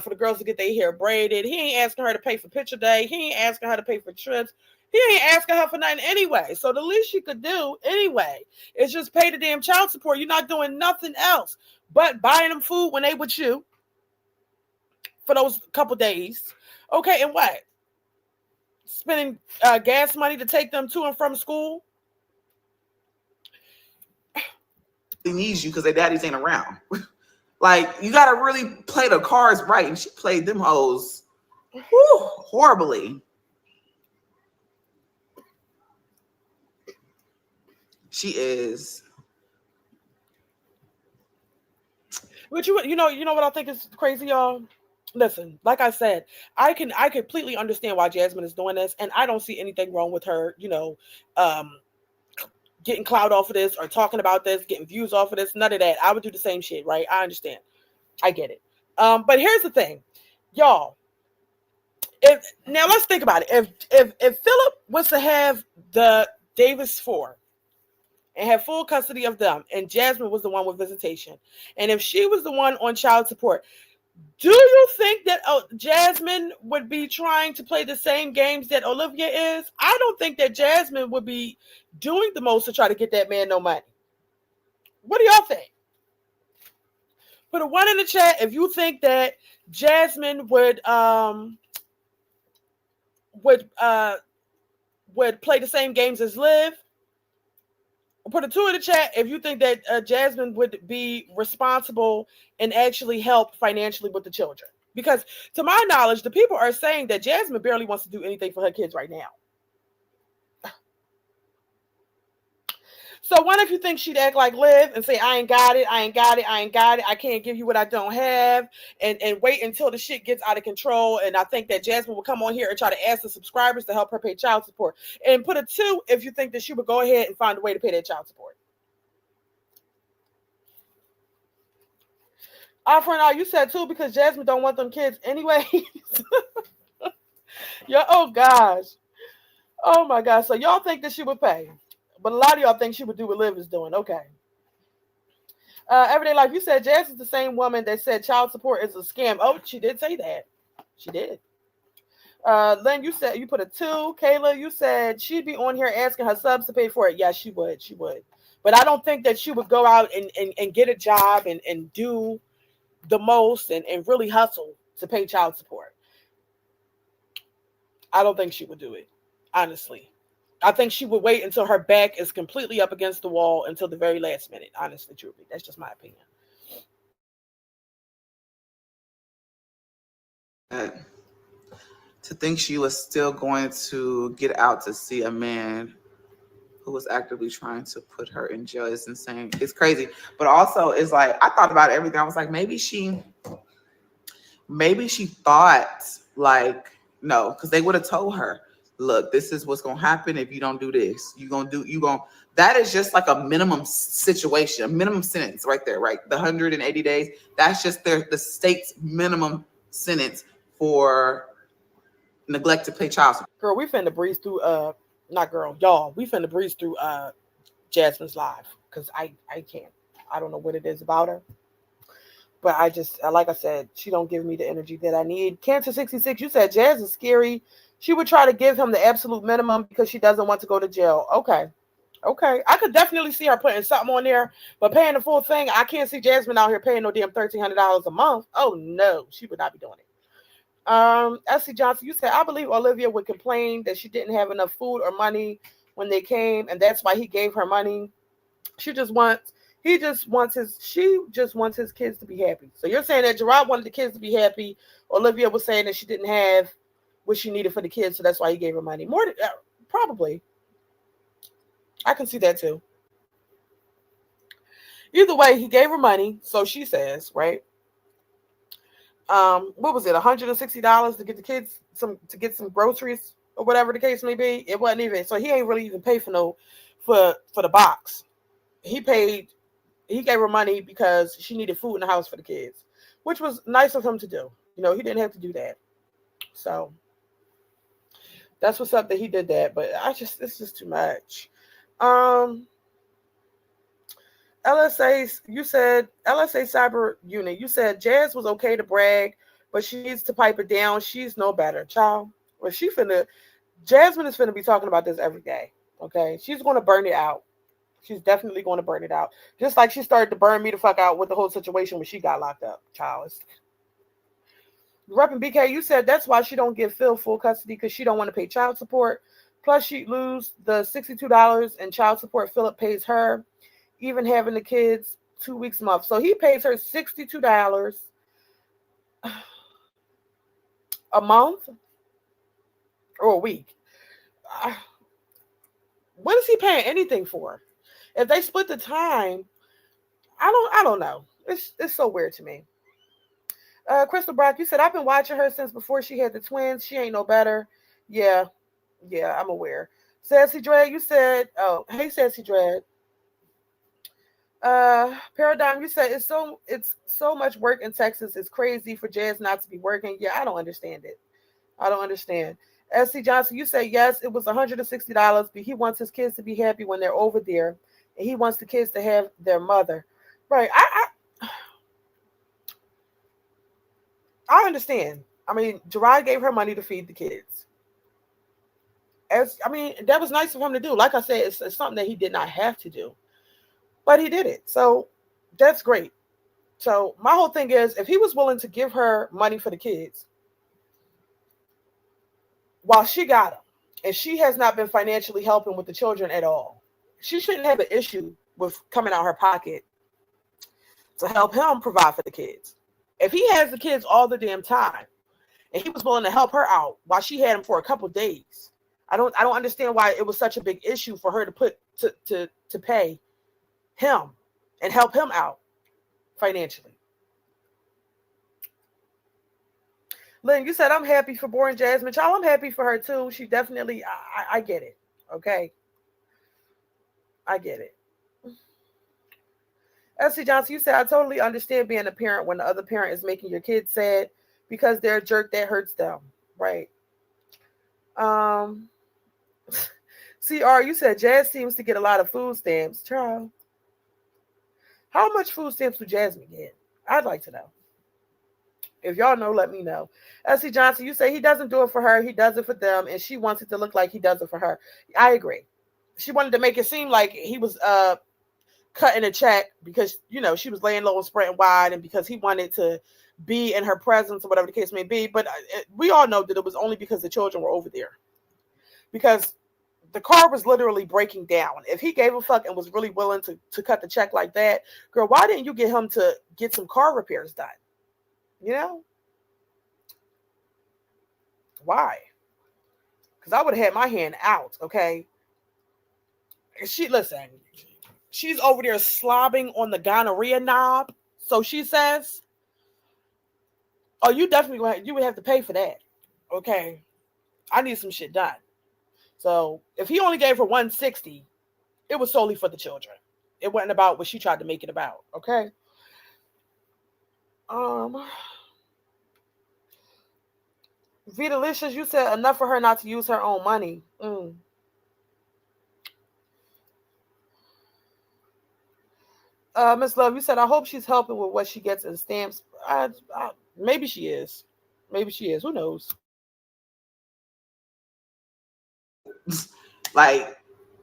for the girls to get their hair braided. He ain't asking her to pay for picture day. He ain't asking her to pay for trips. He ain't asking her for nothing anyway. So the least she could do anyway is just pay the damn child support. You're not doing nothing else but buying them food when they with you for those couple days. Okay, and what? Spending gas money to take them to and from school. They need you because their daddies ain't around. Like, you gotta really play the cards right, and she played them hoes horribly. She is. But you know what I think is crazy, y'all? Listen, like I said, I completely understand why Jasmine is doing this, and I don't see anything wrong with her, getting clout off of this or talking about this, getting views off of this, none of that. I would do the same shit, right? I understand. I get it. But here's the thing, y'all. Now let's think about it. If Philip was to have the Davis 4 and have full custody of them, and Jasmine was the one with visitation, and if she was the one on child support, do you think that Jasmine would be trying to play the same games that Olivia is? I don't think that Jasmine would be doing the most to try to get that man no money. What do y'all think? Put a 1 in the chat if you think that Jasmine would play the same games as Liv. Put a 2 in the chat if you think that Jasmine would be responsible and actually help financially with the children. Because to my knowledge, the people are saying that Jasmine barely wants to do anything for her kids right now. So what if you think she'd act like Liv and say, I ain't got it, I can't give you what I don't have, and wait until the shit gets out of control. And I think that Jasmine will come on here and try to ask the subscribers to help her pay child support. And put a 2 if you think that she would go ahead and find a way to pay that child support. Fernand, you said 2 because Jasmine don't want them kids anyway. Oh gosh. Oh my gosh. So y'all think that she would pay? But a lot of y'all think she would do what Liv is doing. Okay. Everyday Life, you said Jazz is the same woman that said child support is a scam. Oh, she did say that. She did. Len, you said you put a 2. Kayla, you said she'd be on here asking her subs to pay for it. Yeah, she would. She would. But I don't think that she would go out and get a job and do the most and really hustle to pay child support. I don't think she would do it, honestly. I think she would wait until her back is completely up against the wall until the very last minute. Honestly, truly. That's just my opinion. To think she was still going to get out to see a man who was actively trying to put her in jail is insane. It's crazy. But also, it's like, I thought about everything. I was like, maybe she thought, like, no, because they would have told her, look, this is what's gonna happen if you don't do this. That is just like a minimum situation, a minimum sentence right there, right? The 180 days. That's just the state's minimum sentence for neglect to pay child support. Girl, we finna breeze through y'all. We finna breeze through Jasmine's live because I can't. I don't know what it is about her. But I just, like I said, she don't give me the energy that I need. Cancer 66, you said Jazz is scary. She would try to give him the absolute minimum because she doesn't want to go to jail. Okay. Okay. I could definitely see her putting something on there, but paying the full thing, I can't see Jasmine out here paying no damn $1,300 a month. Oh no, she would not be doing it. S.C. Johnson, you said, I believe Olivia would complain that she didn't have enough food or money when they came, and that's why he gave her money. She just wants his kids to be happy. So you're saying that Gerard wanted the kids to be happy. Olivia was saying that she didn't have what she needed for the kids, so that's why he gave her money. Probably. I can see that too. Either way, he gave her money, so she says, right? What was it, $160 to get the kids some groceries or whatever the case may be? It wasn't even, so he ain't really even paid for the box. He gave her money because she needed food in the house for the kids, which was nice of him to do. He didn't have to do that. So that's what's up that he did that, but it's just too much. LSA, you said LSA Cyber Unit. You said Jazz was okay to brag, but she needs to pipe it down. She's no better, child. Well, Jasmine is finna be talking about this every day. Okay, she's gonna burn it out. She's definitely going to burn it out, just like she started to burn me the fuck out with the whole situation when she got locked up, child. Reppin' BK, you said that's why she don't give Phil full custody because she don't want to pay child support. Plus, she'd lose the $62 in child support Philip pays her, even having the kids 2 weeks a month. So he pays her $62 a month or a week. What is he paying anything for? If they split the time, I don't know. It's so weird to me. Crystal Brock, you said I've been watching her since before she had the twins. She ain't no better. Yeah, I'm aware. Sassy Dread, you said, oh, hey Sassy Dread. Paradigm, you said it's so much work in Texas. It's crazy for Jazz not to be working. Yeah, I don't understand it. I don't understand. S.C. Johnson, you say yes, it was $160, but he wants his kids to be happy when they're over there, and he wants the kids to have their mother. Right. I understand. I mean, Gerard gave her money to feed the kids. That was nice of him to do. Like I said, it's something that he did not have to do, but he did it. So that's great. So my whole thing is, if he was willing to give her money for the kids while she got them, and she has not been financially helping with the children at all, she shouldn't have an issue with coming out her pocket to help him provide for the kids. If he has the kids all the damn time, and he was willing to help her out while she had him for a couple of days, I don't understand why it was such a big issue for her to pay him and help him out financially. Lynn, you said I'm happy for Born Jasmine. Child, I'm happy for her too. She definitely, I get it. Okay. I get it. S.C. Johnson, you said I totally understand being a parent when the other parent is making your kids sad because they're a jerk that hurts them. Right. CR, you said Jazz seems to get a lot of food stamps. Child, how much food stamps do Jasmine get? I'd like to know. If y'all know, let me know. S.C. Johnson, you say he doesn't do it for her. He does it for them, and she wants it to look like he does it for her. I agree. She wanted to make it seem like he was cutting a check because, she was laying low and spreading wide, and because he wanted to be in her presence or whatever the case may be. But we all know that it was only because the children were over there. Because the car was literally breaking down. If he gave a fuck and was really willing to cut the check like that, girl, why didn't you get him to get some car repairs done? Why? Because I would have had my hand out, okay? She's over there slobbing on the gonorrhea knob. So she says, oh, you would have to pay for that. Okay. I need some shit done. So if he only gave her $160, it was solely for the children. It wasn't about what she tried to make it about. Okay. Vitalicious, you said enough for her not to use her own money. Miss Love, you said I hope she's helping with what she gets in stamps. Maybe she is. Maybe she is. Who knows? Like,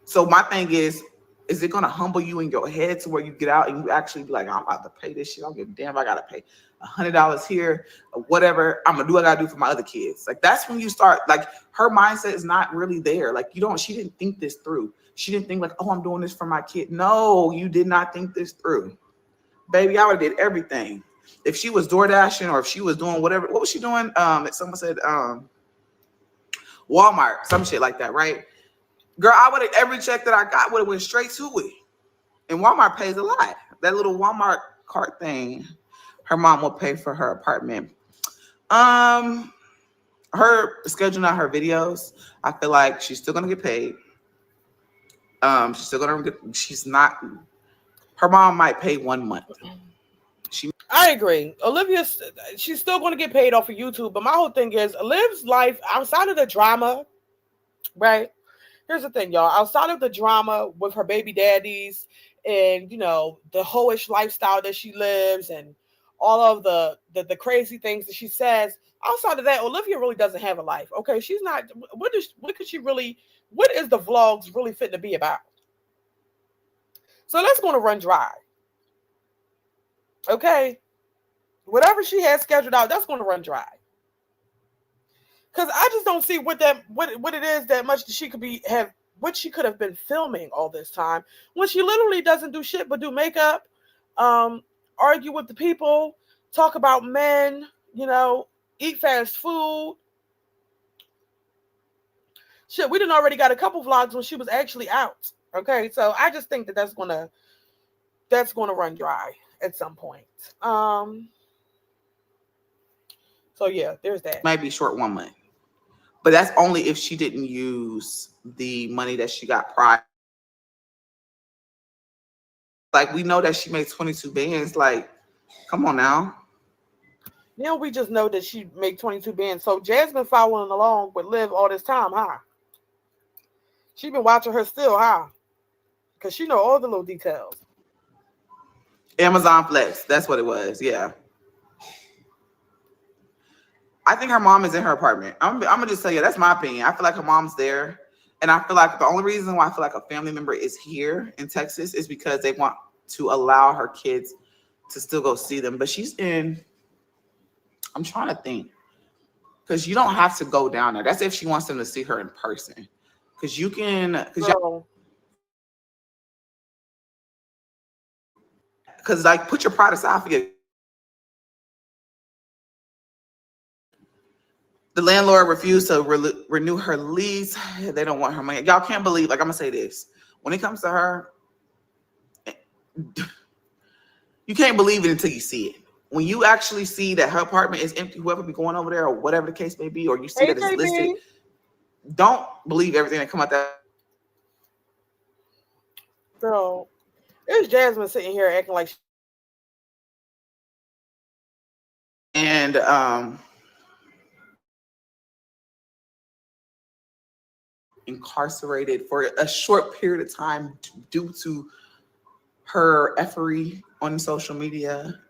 so my thing is it gonna humble you in your head to where you get out and you actually be like, I'm about to pay this shit. I don't give a damn if I gotta pay $100 here or whatever. I'm gonna do what I gotta do for my other kids. Like, that's when you start, like, her mindset is not really there. Like, she didn't think this through. She didn't think like, oh, I'm doing this for my kid. No, you did not think this through. Baby, I would have did everything. If she was door dashing or if she was doing whatever, what was she doing? Someone said Walmart, some shit like that, right? Girl, I would have, every check that I got would have went straight to it. And Walmart pays a lot. That little Walmart cart thing, her mom will pay for her apartment. Her scheduling out her videos, I feel like she's still gonna get paid. She's still gonna get, she's not, her mom might pay 1 month. I agree. Olivia, she's still going to get paid off of YouTube. But my whole thing is, Oliv's life outside of the drama, right? Here's the thing, y'all. Outside of the drama with her baby daddies and, the hoish lifestyle that she lives and all of the crazy things that she says, outside of that, Olivia really doesn't have a life. Okay, she's not. What is the vlogs really fit to be about? So that's going to run dry. Okay, whatever she has scheduled out, that's going to run dry. Because I just don't see what it is that much that she could have been filming all this time when she literally doesn't do shit but do makeup, argue with the people, talk about men, eat fast food. Shit, we done already got a couple vlogs when she was actually out. Okay, so I just think that's gonna run dry at some point. So yeah, there's that. Might be short 1 month, but that's only if she didn't use the money that she got prior. Like, we know that she made 22 bands. Like, come on now. Now we just know that she made 22 bands. So Jasmine following along with Liv all this time, huh? She been watching her still, huh? Because she know all the little details. Amazon Flex, that's what it was. Yeah. I think her mom is in her apartment. I'm gonna just tell you, that's my opinion. I feel like her mom's there. And I feel like the only reason why I feel like a family member is here in Texas is because they want to allow her kids to still go see them. But she's in, I'm trying to think, because you don't have to go down there. That's if she wants them to see her in person. Because you can, because like, put your pride aside for you. The landlord refused to renew her lease. They don't want her money. Y'all can't believe, like, I'm gonna say this. When it comes to her, you can't believe it until you see it. When you actually see that her apartment is empty, whoever be going over there or whatever the case may be, or you see that it's listed, don't believe everything that come out that. Girl, there's Jasmine sitting here acting like. And incarcerated for a short period of time due to her effery on social media.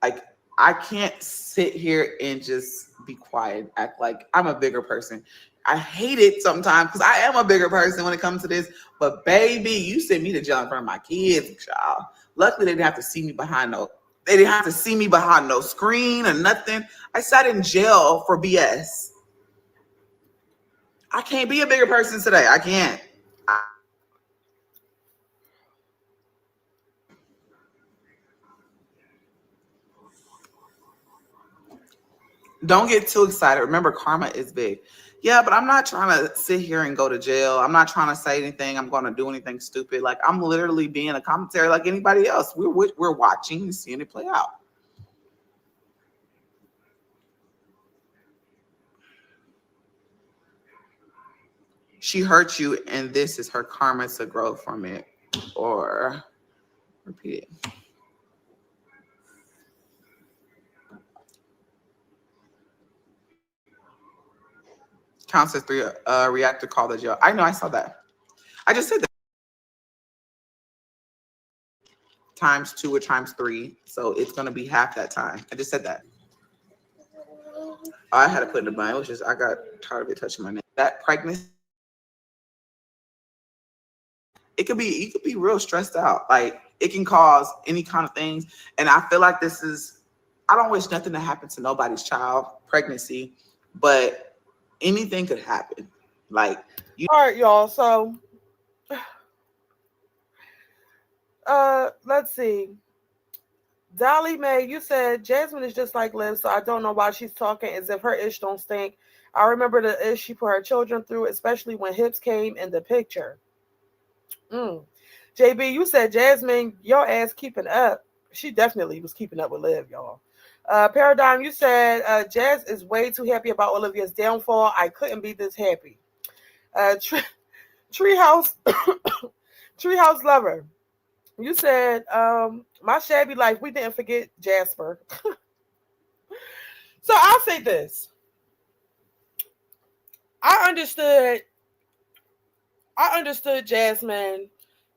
Like, I can't sit here and just be quiet, act like I'm a bigger person. I hate it sometimes because I am a bigger person when it comes to this. But baby, you sent me to jail in front of my kids, child. Luckily, they didn't have to see me behind no screen or nothing. I sat in jail for BS. I can't be a bigger person today. I can't. Don't get too excited. Remember, karma is big. Yeah, but I'm not trying to sit here and go to jail. I'm not trying to say anything. I'm going to do anything stupid. Like, I'm literally being a commentary like anybody else. We're watching and seeing it play out. She hurt you, and this is her karma to grow from it. Or repeat it. Counts as 3 reactor call the jail. I know, I saw that. I just said that. Times 2 or times 3. So it's going to be half that time. I just said that. I had to put in the bun. It was just, I got tired of it touching my neck. That pregnancy you could be real stressed out. Like it can cause any kind of things. And I feel like I don't wish nothing to happen to nobody's child, pregnancy, but anything could happen. Like all right, y'all. So let's see. Dolly Mae, you said Jasmine is just like Liv, so I don't know why she's talking as if her ish don't stink. I remember the ish she put her children through, especially when hips came in the picture. JB, you said Jasmine, your ass keeping up. She definitely was keeping up with Liv, y'all. Paradigm, you said Jazz is way too happy about Olivia's downfall. I couldn't be this happy. Treehouse Treehouse Lover, you said my shabby life. We didn't forget Jasper. So I'll say this. I understood Jasmine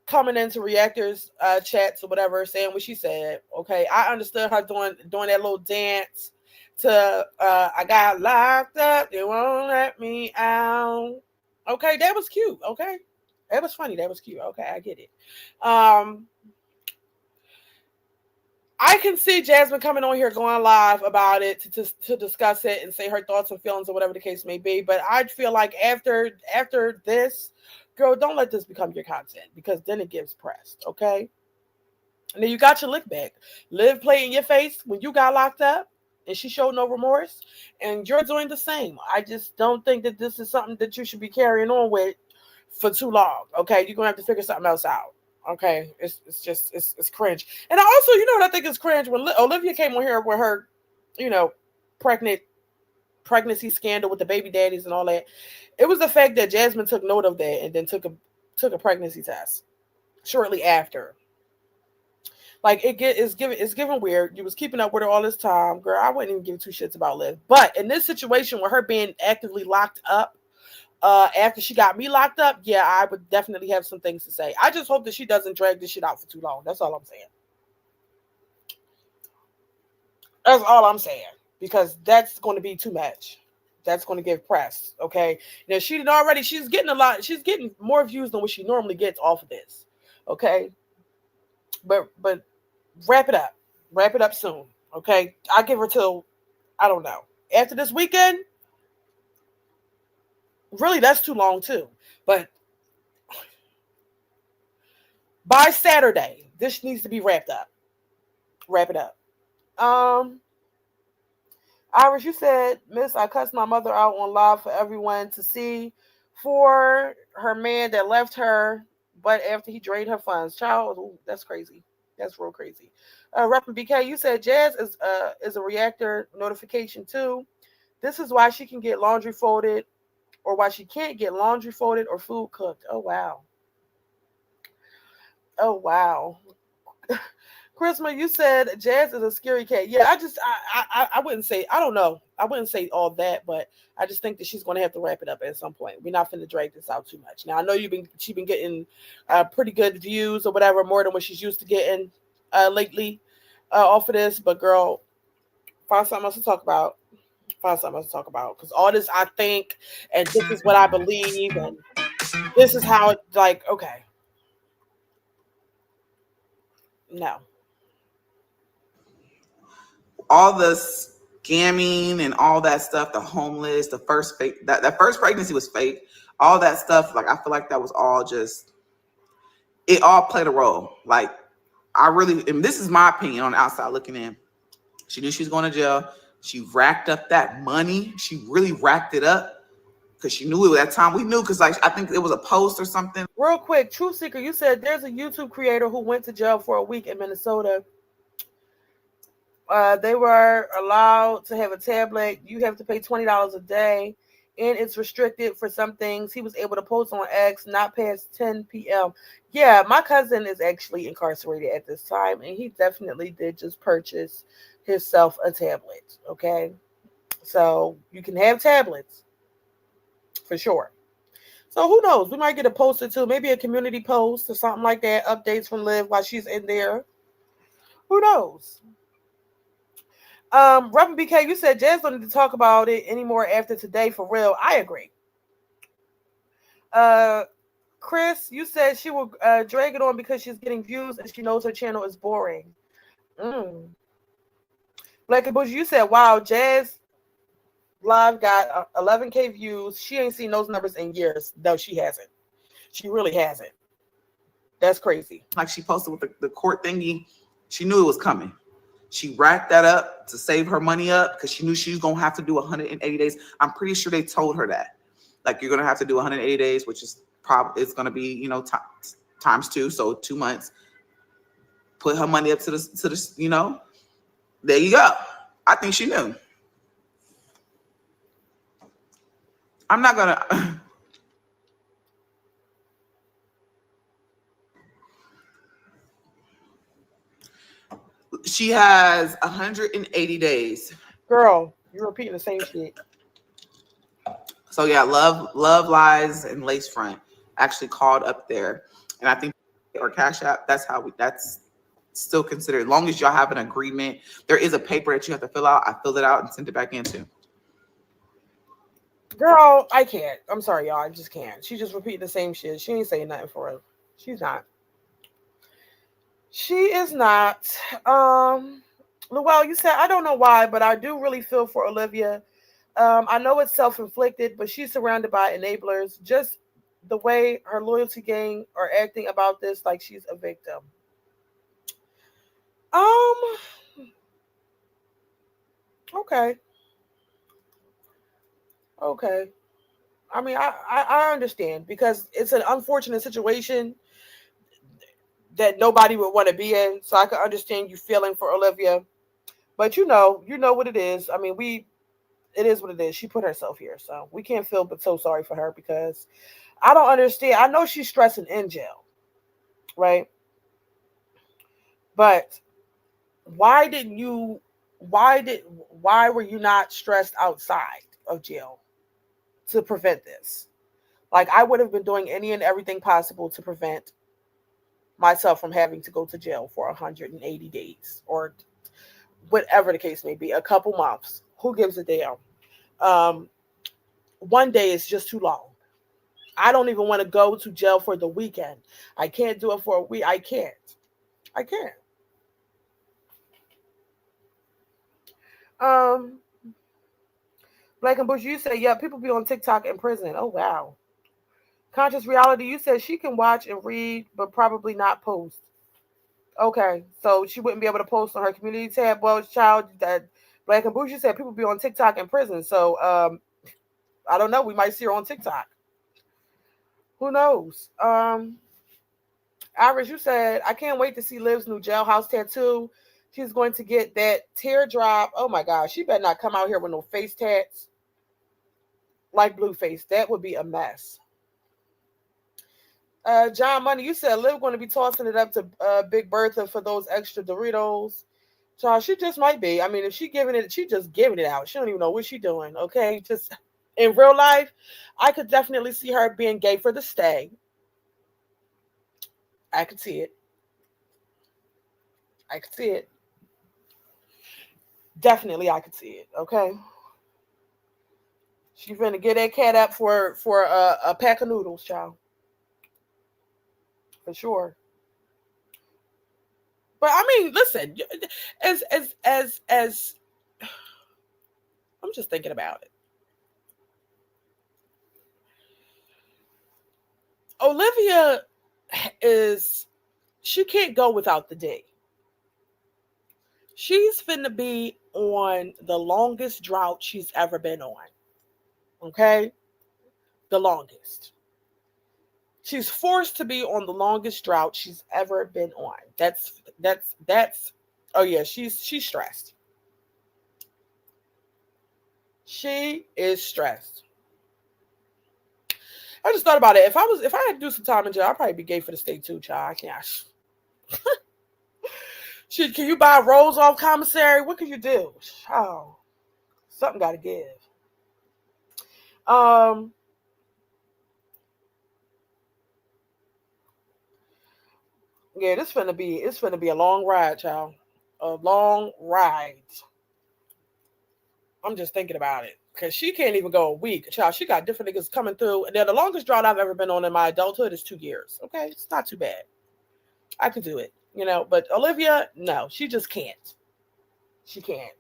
coming into reactors chats or whatever, saying what she said. Okay, I understood her doing that little dance to I got locked up, they won't let me out. Okay, that was cute. Okay, that was funny. That was cute. Okay, I get it. I can see Jasmine coming on here going live about it to discuss it and say her thoughts and feelings or whatever the case may be. But I feel like after this, girl, don't let this become your content because then it gives press, okay? And then you got your lick back. Liv played in your face when you got locked up and she showed no remorse, and you're doing the same. I just don't think that this is something that you should be carrying on with for too long, okay? You're going to have to figure something else out. Okay, it's cringe. And I also, you know what I think is cringe? When Olivia came on here with her, pregnancy scandal with the baby daddies and all that, it was the fact that Jasmine took note of that and then took a pregnancy test shortly after. Like it's giving weird. You was keeping up with her all this time, girl. I wouldn't even give two shits about Liv. But in this situation with her being actively locked up, after she got me locked up, yeah, I would definitely have some things to say. I just hope that she doesn't drag this shit out for too long. That's all I'm saying. That's all I'm saying. Because that's going to be too much. That's going to give press. Okay. Now she's getting more views than what she normally gets off of this. Okay. But wrap it up. Wrap it up soon. Okay. I'll give her till, I don't know. After this weekend. Really, that's too long too. But by Saturday, this needs to be wrapped up. Wrap it up. Iris, you said, Miss, I cussed my mother out on live for everyone to see for her man that left her, but after he drained her funds. Child, ooh, that's crazy. That's real crazy. Reppin' BK, you said Jazz is a reactor notification too. This is why she can get laundry folded or why she can't get laundry folded or food cooked. Oh, wow. Oh, wow. Christmas, you said Jazz is a scary cat. Yeah, I wouldn't say, I don't know. I wouldn't say all that, but I just think that she's going to have to wrap it up at some point. We're not finna drag this out too much. Now, I know she's been getting pretty good views or whatever, more than what she's used to getting lately off of this, but girl, find something else to talk about. Because all this I think, and this is what I believe, and this is how it, like, okay. No. all the scamming and all that stuff, the homeless, the first fake, that first pregnancy was fake. All that stuff, like I feel like that was all just, it all played a role. Like I really, and this is my opinion on the outside looking in. She knew she was going to jail. She racked up that money. She really racked it up because she knew it at that time. We knew because like I think it was a post or something. Real quick, Truth Seeker, you said there's a YouTube creator who went to jail for a week in Minnesota. They were allowed to have a tablet. You have to pay $20 a day, and it's restricted for some things. He was able to post on X not past 10 p.m. Yeah, my cousin is actually incarcerated at this time, and he definitely did just purchase himself a tablet. Okay, so you can have tablets for sure. So who knows? We might get a post or two, maybe a community post or something like that. Updates from Liv while she's in there. Who knows? Reverend BK, you said Jazz don't need to talk about it anymore after today for real. I agree. Chris, you said she will drag it on because she's getting views and she knows her channel is boring. Black and Bush, you said, wow, Jazz Live got 11K views. She ain't seen those numbers in years. No, she hasn't. She really hasn't. That's crazy. Like she posted with the court thingy. She knew it was coming. She racked that up to save her money up because she knew she was going to have to do 180 days. I'm pretty sure they told her that. Like, you're going to have to do 180 days, which is probably, it's going to be, times 2. So 2 months. Put her money up to the, there you go. I think she knew. I'm not going to. She has 180 days. Girl, you're repeating the same shit. So yeah, Love Lies and Lace Front actually called up there, and I think or Cash App. That's still considered. As long as y'all have an agreement, there is a paper that you have to fill out. I filled it out and sent it back in too. Girl, I can't. I'm sorry, y'all. I just can't. She just repeating the same shit. She ain't saying nothing for her. She's not. She is not. Luell, you said, I don't know why, but I do really feel for Olivia. I know it's self-inflicted, but she's surrounded by enablers. Just the way her loyalty gang are acting about this, like she's a victim. Okay. I mean, I understand because it's an unfortunate situation that nobody would want to be in. So I can understand you feeling for Olivia, but you know what it is. I mean, it is what it is. She put herself here, so we can't feel but so sorry for her because I don't understand. I know she's stressing in jail, right? But why were you not stressed outside of jail to prevent this? Like, I would have been doing any and everything possible to prevent myself from having to go to jail for 180 days or whatever the case may be, a couple months. Who gives a damn? 1 day is just too long. I don't even want to go to jail for the weekend. I can't do it for a week. I can't. Black and Bush, you say, yeah, people be on TikTok in prison. Oh, wow. Conscious Reality, you said she can watch and read, but probably not post. Okay, so she wouldn't be able to post on her community tab. Well, child, that Black and Bush, you said people be on TikTok in prison. So, I don't know. We might see her on TikTok. Who knows? Iris, you said, I can't wait to see Liv's new jailhouse tattoo. She's going to get that teardrop. Oh my gosh, she better not come out here with no face tats like Blueface. That would be a mess. John Money, you said Liv going to be tossing it up to Big Bertha for those extra Doritos. Child, she just might be. I mean, if she just giving it out. She don't even know what she's doing. Okay, just in real life, I could definitely see her being gay for the stay. I could see it. Definitely, I could see it. Okay. She's gonna get that cat up for a pack of noodles, child. For sure. But I mean, listen, as I'm just thinking about it. Olivia she can't go without the D. She's finna be on the longest drought she's ever been on. Okay? The longest. She's forced to be on the longest drought she's ever been on. That's oh yeah, she's stressed. She is stressed. I just thought about it. If I had to do some time in jail, I'd probably be gay for the state too, child. I can't. Shit, can you buy rolls off commissary? What can you do? Oh, something got to give. Yeah, it's finna be a long ride, child. A long ride. I'm just thinking about it. Because she can't even go a week. Child, she got different niggas coming through. And then the longest drought I've ever been on in my adulthood is 2 years. Okay, it's not too bad. I could do it, But Olivia, no, she just can't. She can't.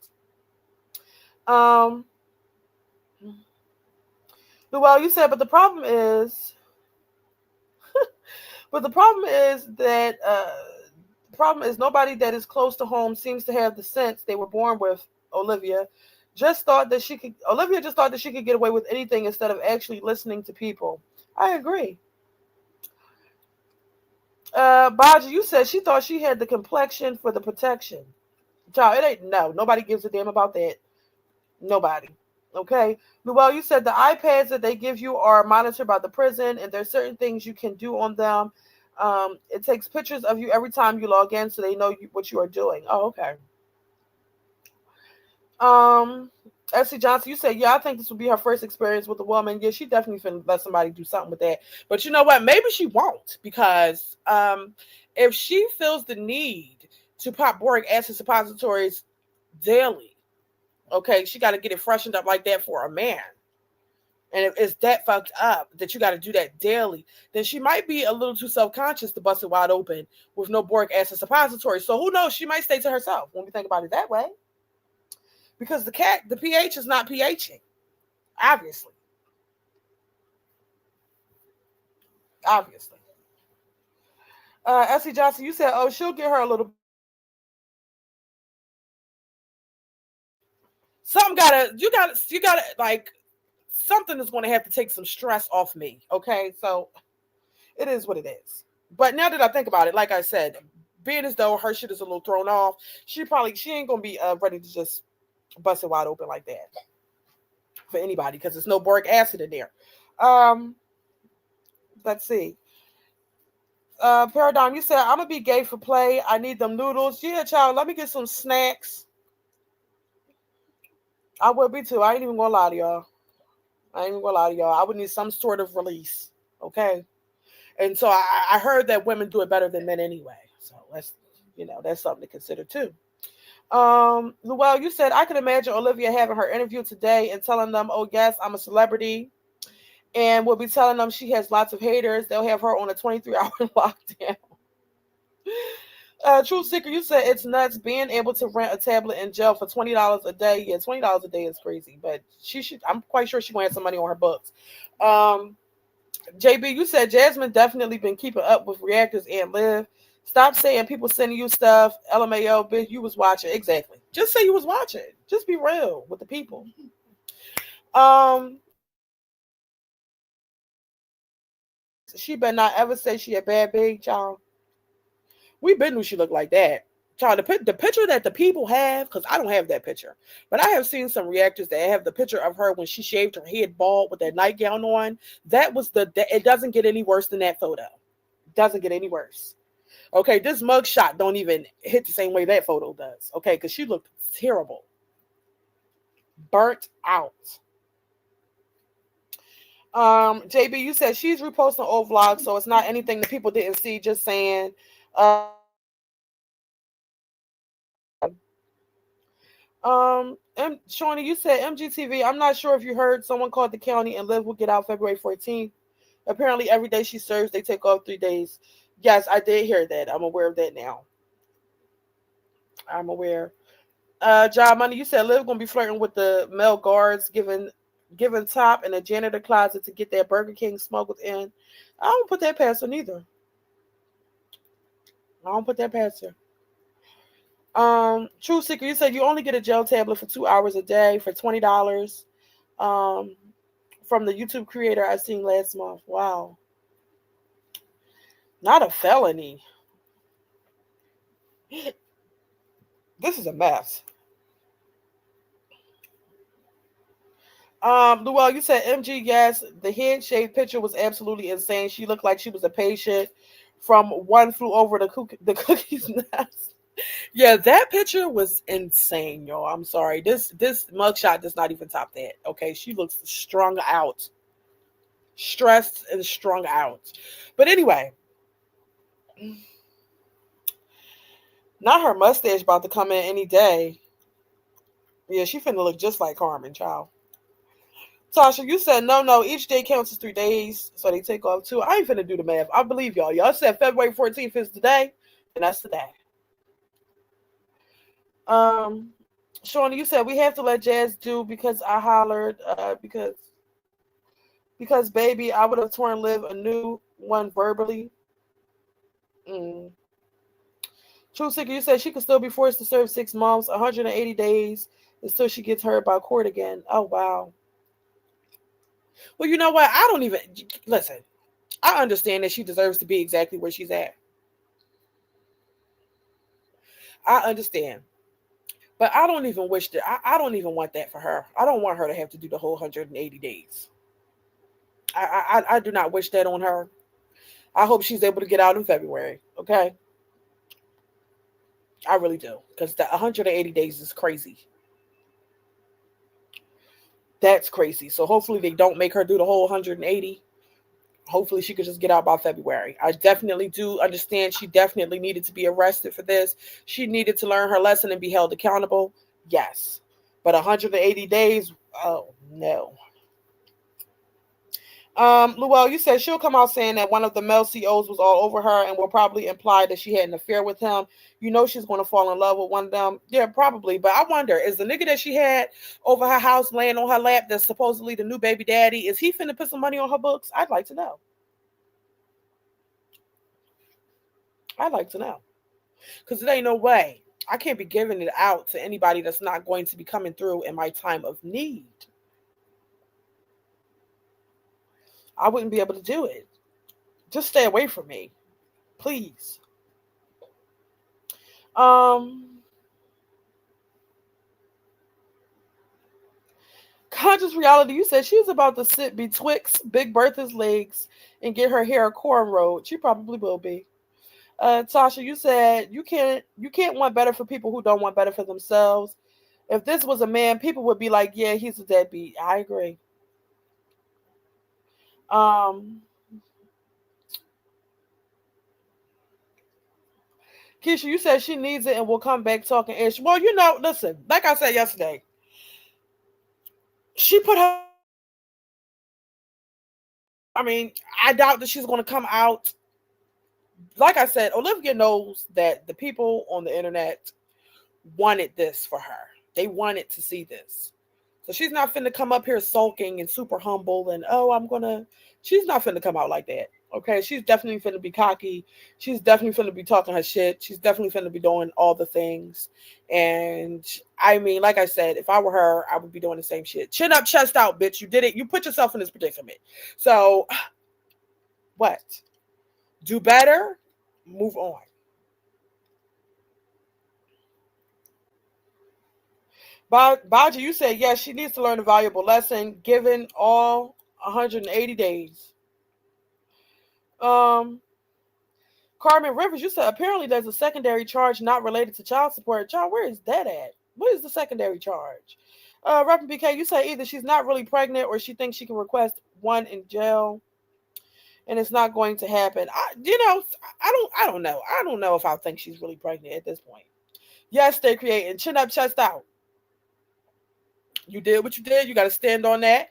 Well, you said, but the problem is nobody that is close to home seems to have the sense they were born with. Olivia just thought that she could get away with anything instead of actually listening to people. I agree. Baji, you said she thought she had the complexion for the protection. Child, it ain't. No, nobody gives a damn about that. Nobody. Okay. Well, you said the iPads that they give you are monitored by the prison, and there's certain things you can do on them. It takes pictures of you every time you log in, so they know what you are doing. Oh, okay. Essie Johnson, you said, yeah, I think this will be her first experience with a woman. Yeah, she definitely finna let somebody do something with that. But you know what? Maybe she won't, because if she feels the need to pop boric acid suppositories daily, okay, she got to get it freshened up like that for a man. And if it's that fucked up that you got to do that daily, then she might be a little too self-conscious to bust it wide open with no boric acid suppository. So who knows? She might stay to herself when we think about it that way. Because the pH is not pHing, obviously. Obviously. Essie Johnson, you said, oh, she'll get her a little. You gotta, like, something is going to have to take some stress off me. Okay. So it is what it is. But now that I think about it, like I said, being as though her shit is a little thrown off, she ain't going to be ready to just bust it wide open like that for anybody, because there's no boric acid in there. Let's see. Paradigm, you said, I'm gonna be gay for play. I need them noodles. Yeah, child, let me get some snacks. I would be too. I ain't even gonna lie to y'all. I would need some sort of release. Okay. And so I heard that women do it better than men anyway. So that's something to consider too. Well, you said, I can imagine Olivia having her interview today and telling them, oh yes, I'm a celebrity, and we'll be telling them she has lots of haters. They'll have her on a 23-hour lockdown. Truth Seeker, you said it's nuts being able to rent a tablet in jail for $20 a day. Yeah, $20 a day is crazy, but I'm quite sure she won't have some money on her books. JB, you said Jasmine definitely been keeping up with reactors and Liv. Stop saying people sending you stuff. LMAO, bitch, you was watching. Exactly. Just say you was watching. Just be real with the people. She better not ever say she a bad big child. We been knew she looked like that. Child, the picture that the people have, because I don't have that picture, but I have seen some reactors that have the picture of her when she shaved her head bald with that nightgown on. It doesn't get any worse than that photo. It doesn't get any worse. Okay, this mugshot don't even hit the same way that photo does. Okay, because she looked terrible. Burnt out. JB, you said she's reposting old vlogs, so it's not anything that people didn't see. Just saying. And Shawnee, you said MGTV. I'm not sure if you heard someone called the county and Liv will get out February 14th. Apparently, every day she serves, they take off 3 days. Yes, I did hear that. I'm aware of that now. I'm aware. John Money, you said Liv gonna be flirting with the male guards, giving top in a janitor closet to get that Burger King smuggled in. I don't put that past her neither. I don't put that past her. True Seeker, you said you only get a gel tablet for 2 hours a day for $20. From the YouTube creator I seen last month. Wow. Not a felony. This is a mess. Well, you said MG, yes, the head shaped picture was absolutely insane. She looked like she was a patient from One Flew Over the Cuckoo's Nest. Yeah, that picture was insane, y'all. I'm sorry. This mugshot does not even top that. Okay, she looks strung out. Stressed and strung out. But anyway, not her mustache about to come in any day. Yeah, she finna look just like Carmen, child. Tasha, you said no. Each day counts as 3 days, so they take off 2. I ain't finna do the math. I believe y'all. Y'all said February 14th is today, and that's today. Shawnee, you said we have to let Jazz do because I hollered because baby, I would have torn Liv a new one verbally. True Sicker, you said she could still be forced to serve 6 months, 180 days until she gets heard by court again. Oh wow. Well, you know what? I don't even listen. I understand that she deserves to be exactly where she's at. I understand. But I don't even wish that. I don't even want that for her. I don't want her to have to do the whole 180 days. I do not wish that on her. I hope she's able to get out in February. Okay. I really do. Because the 180 days is crazy. That's crazy. So hopefully they don't make her do the whole 180. Hopefully she could just get out by February. I definitely do understand she definitely needed to be arrested for this. She needed to learn her lesson and be held accountable. Yes. But 180 days, oh no. Luell, you said she'll come out saying that one of the male CEOs was all over her and will probably imply that she had an affair with him. You know she's going to fall in love with one of them. Yeah, probably. But I wonder, is the nigga that she had over her house laying on her lap that's supposedly the new baby daddy, is he finna put some money on her books? I'd like to know. I'd like to know. Because there ain't no way. I can't be giving it out to anybody that's not going to be coming through in my time of need. I wouldn't be able to do it. Just stay away from me. Please. Conscious Reality, you said she was about to sit betwixt Big Bertha's legs and get her hair cornrowed. She probably will be. Tasha, you said you can't want better for people who don't want better for themselves. If this was a man, people would be like, yeah, he's a deadbeat. I agree. Keisha, you said she needs it and will come back talking ish. Well, you know, listen, like I said yesterday, she put her. I mean, I doubt that she's going to come out. Like I said, Olivia knows that the people on the internet wanted this for her. They wanted to see this. So she's not finna come up here sulking and super humble and, she's not finna come out like that. Okay, she's definitely finna be cocky. She's definitely finna be talking her shit. She's definitely finna be doing all the things. And I mean, like I said, if I were her, I would be doing the same shit. Chin up, chest out, bitch. You did it. You put yourself in this predicament. So, what? Do better. Move on. Baji, you said yes, she needs to learn a valuable lesson given all 180 days. Carmen Rivers, you said apparently there's a secondary charge not related to child support. Child, where is that at? What is the secondary charge? Reverend BK, you say either she's not really pregnant or she thinks she can request one in jail, and it's not going to happen. I don't know. I don't know if I think she's really pregnant at this point. Yes, they're creating chin up, chest out. You did what you did. You got to stand on that.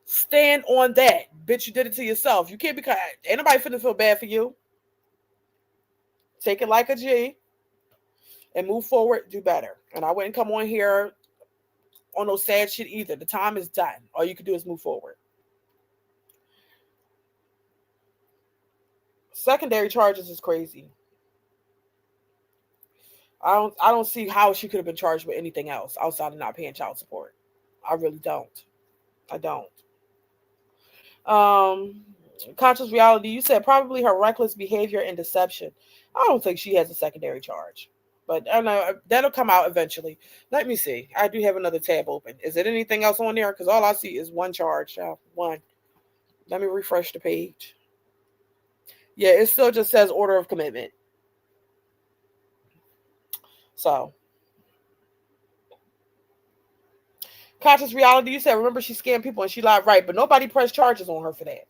Stand on that. Bitch, you did it to yourself. You can't be, ain't nobody finna feel bad for you. Take it like a G and move forward, do better. And I wouldn't come on here on no sad shit either. The time is done. All you can do is move forward. Secondary charges is crazy. I don't see how she could have been charged with anything else outside of not paying child support. I really don't. I don't. Conscious Reality, you said probably her reckless behavior and deception. I don't think she has a secondary charge, but I know that'll come out eventually. Let me see. I do have another tab open. Is it anything else on there? Because all I see is one charge. One. Let me refresh the page. Yeah, it still just says order of commitment. So, Conscious Reality, you said remember she scammed people and she lied, right? But nobody pressed charges on her for that.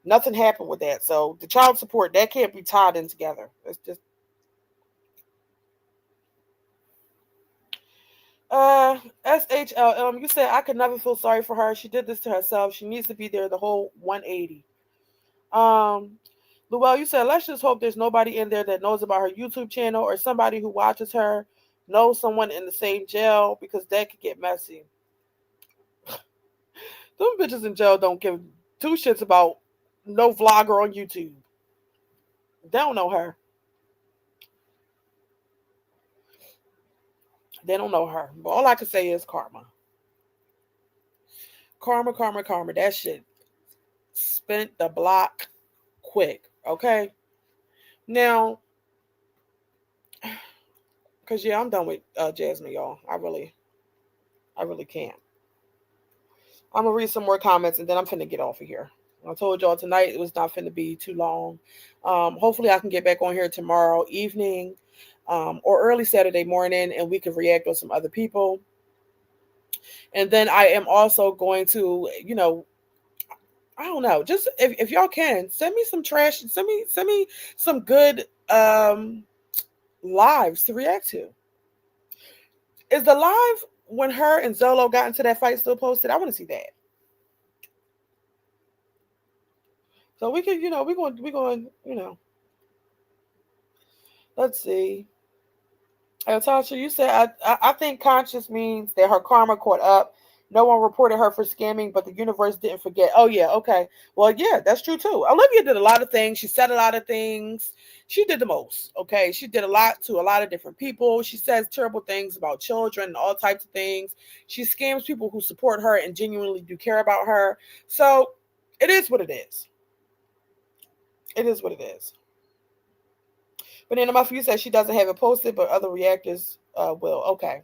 Nothing happened with that. So the child support, that can't be tied in together. It's just. SHLM, you said I could never feel sorry for her. She did this to herself. She needs to be there the whole 180. Luell, you said let's just hope there's nobody in there that knows about her YouTube channel or somebody who watches her knows someone in the same jail because that could get messy. Them bitches in jail don't give two shits about no vlogger on YouTube. They don't know her. They don't know her. But all I can say is karma. Karma, karma, karma. That shit spent the block quick. Okay? Now, because yeah, I'm done with Jasmine, y'all. I really can't. I'm gonna read some more comments and then I'm finna get off of here. I told y'all tonight it was not finna be too long. Hopefully I can get back on here tomorrow evening or early Saturday morning and we can react on some other people. And then I am also going to, I don't know, just if y'all can send me some trash, send me some good lives to react to. Is the live when her and Zolo got into that fight still posted? I want to see that. So we can, we're going, let's see. Tasha, you said, I think conscious means that her karma caught up. No one reported her for scamming, but the universe didn't forget. Oh, yeah. Okay. Well, yeah, that's true, too. Olivia did a lot of things. She said a lot of things. She did the most. Okay. She did a lot to a lot of different people. She says terrible things about children and all types of things. She scams people who support her and genuinely do care about her. So it is what it is. It is what it is. But then Muffy, you said she doesn't have it posted, but other reactors will. Okay.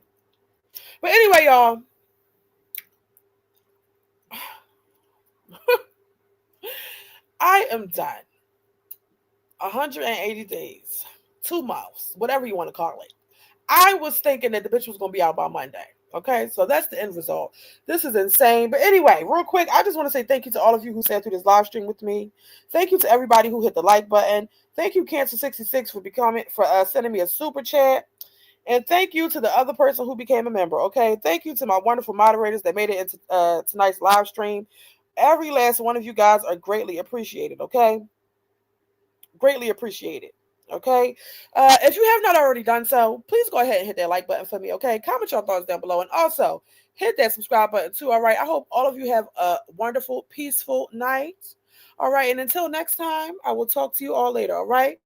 But anyway, y'all. I am done. 180 days. 2 months. Whatever you want to call it. I was thinking that the bitch was going to be out by Monday. Okay, so that's the end result. This is insane. But anyway, real quick, I just want to say thank you to all of you who sat through this live stream with me. Thank you to everybody who hit the like button. Thank you, Cancer66, for sending me a super chat. And thank you to the other person who became a member. Okay, thank you to my wonderful moderators that made it into tonight's live stream. Every last one of you guys are greatly appreciated. Okay, greatly appreciated. Okay, if you have not already done so, please go ahead and hit that like button for me. Okay, comment your thoughts down below, and also hit that subscribe button too. All right, I hope all of you have a wonderful, peaceful night. All right, and until next time, I will talk to you all later. All right.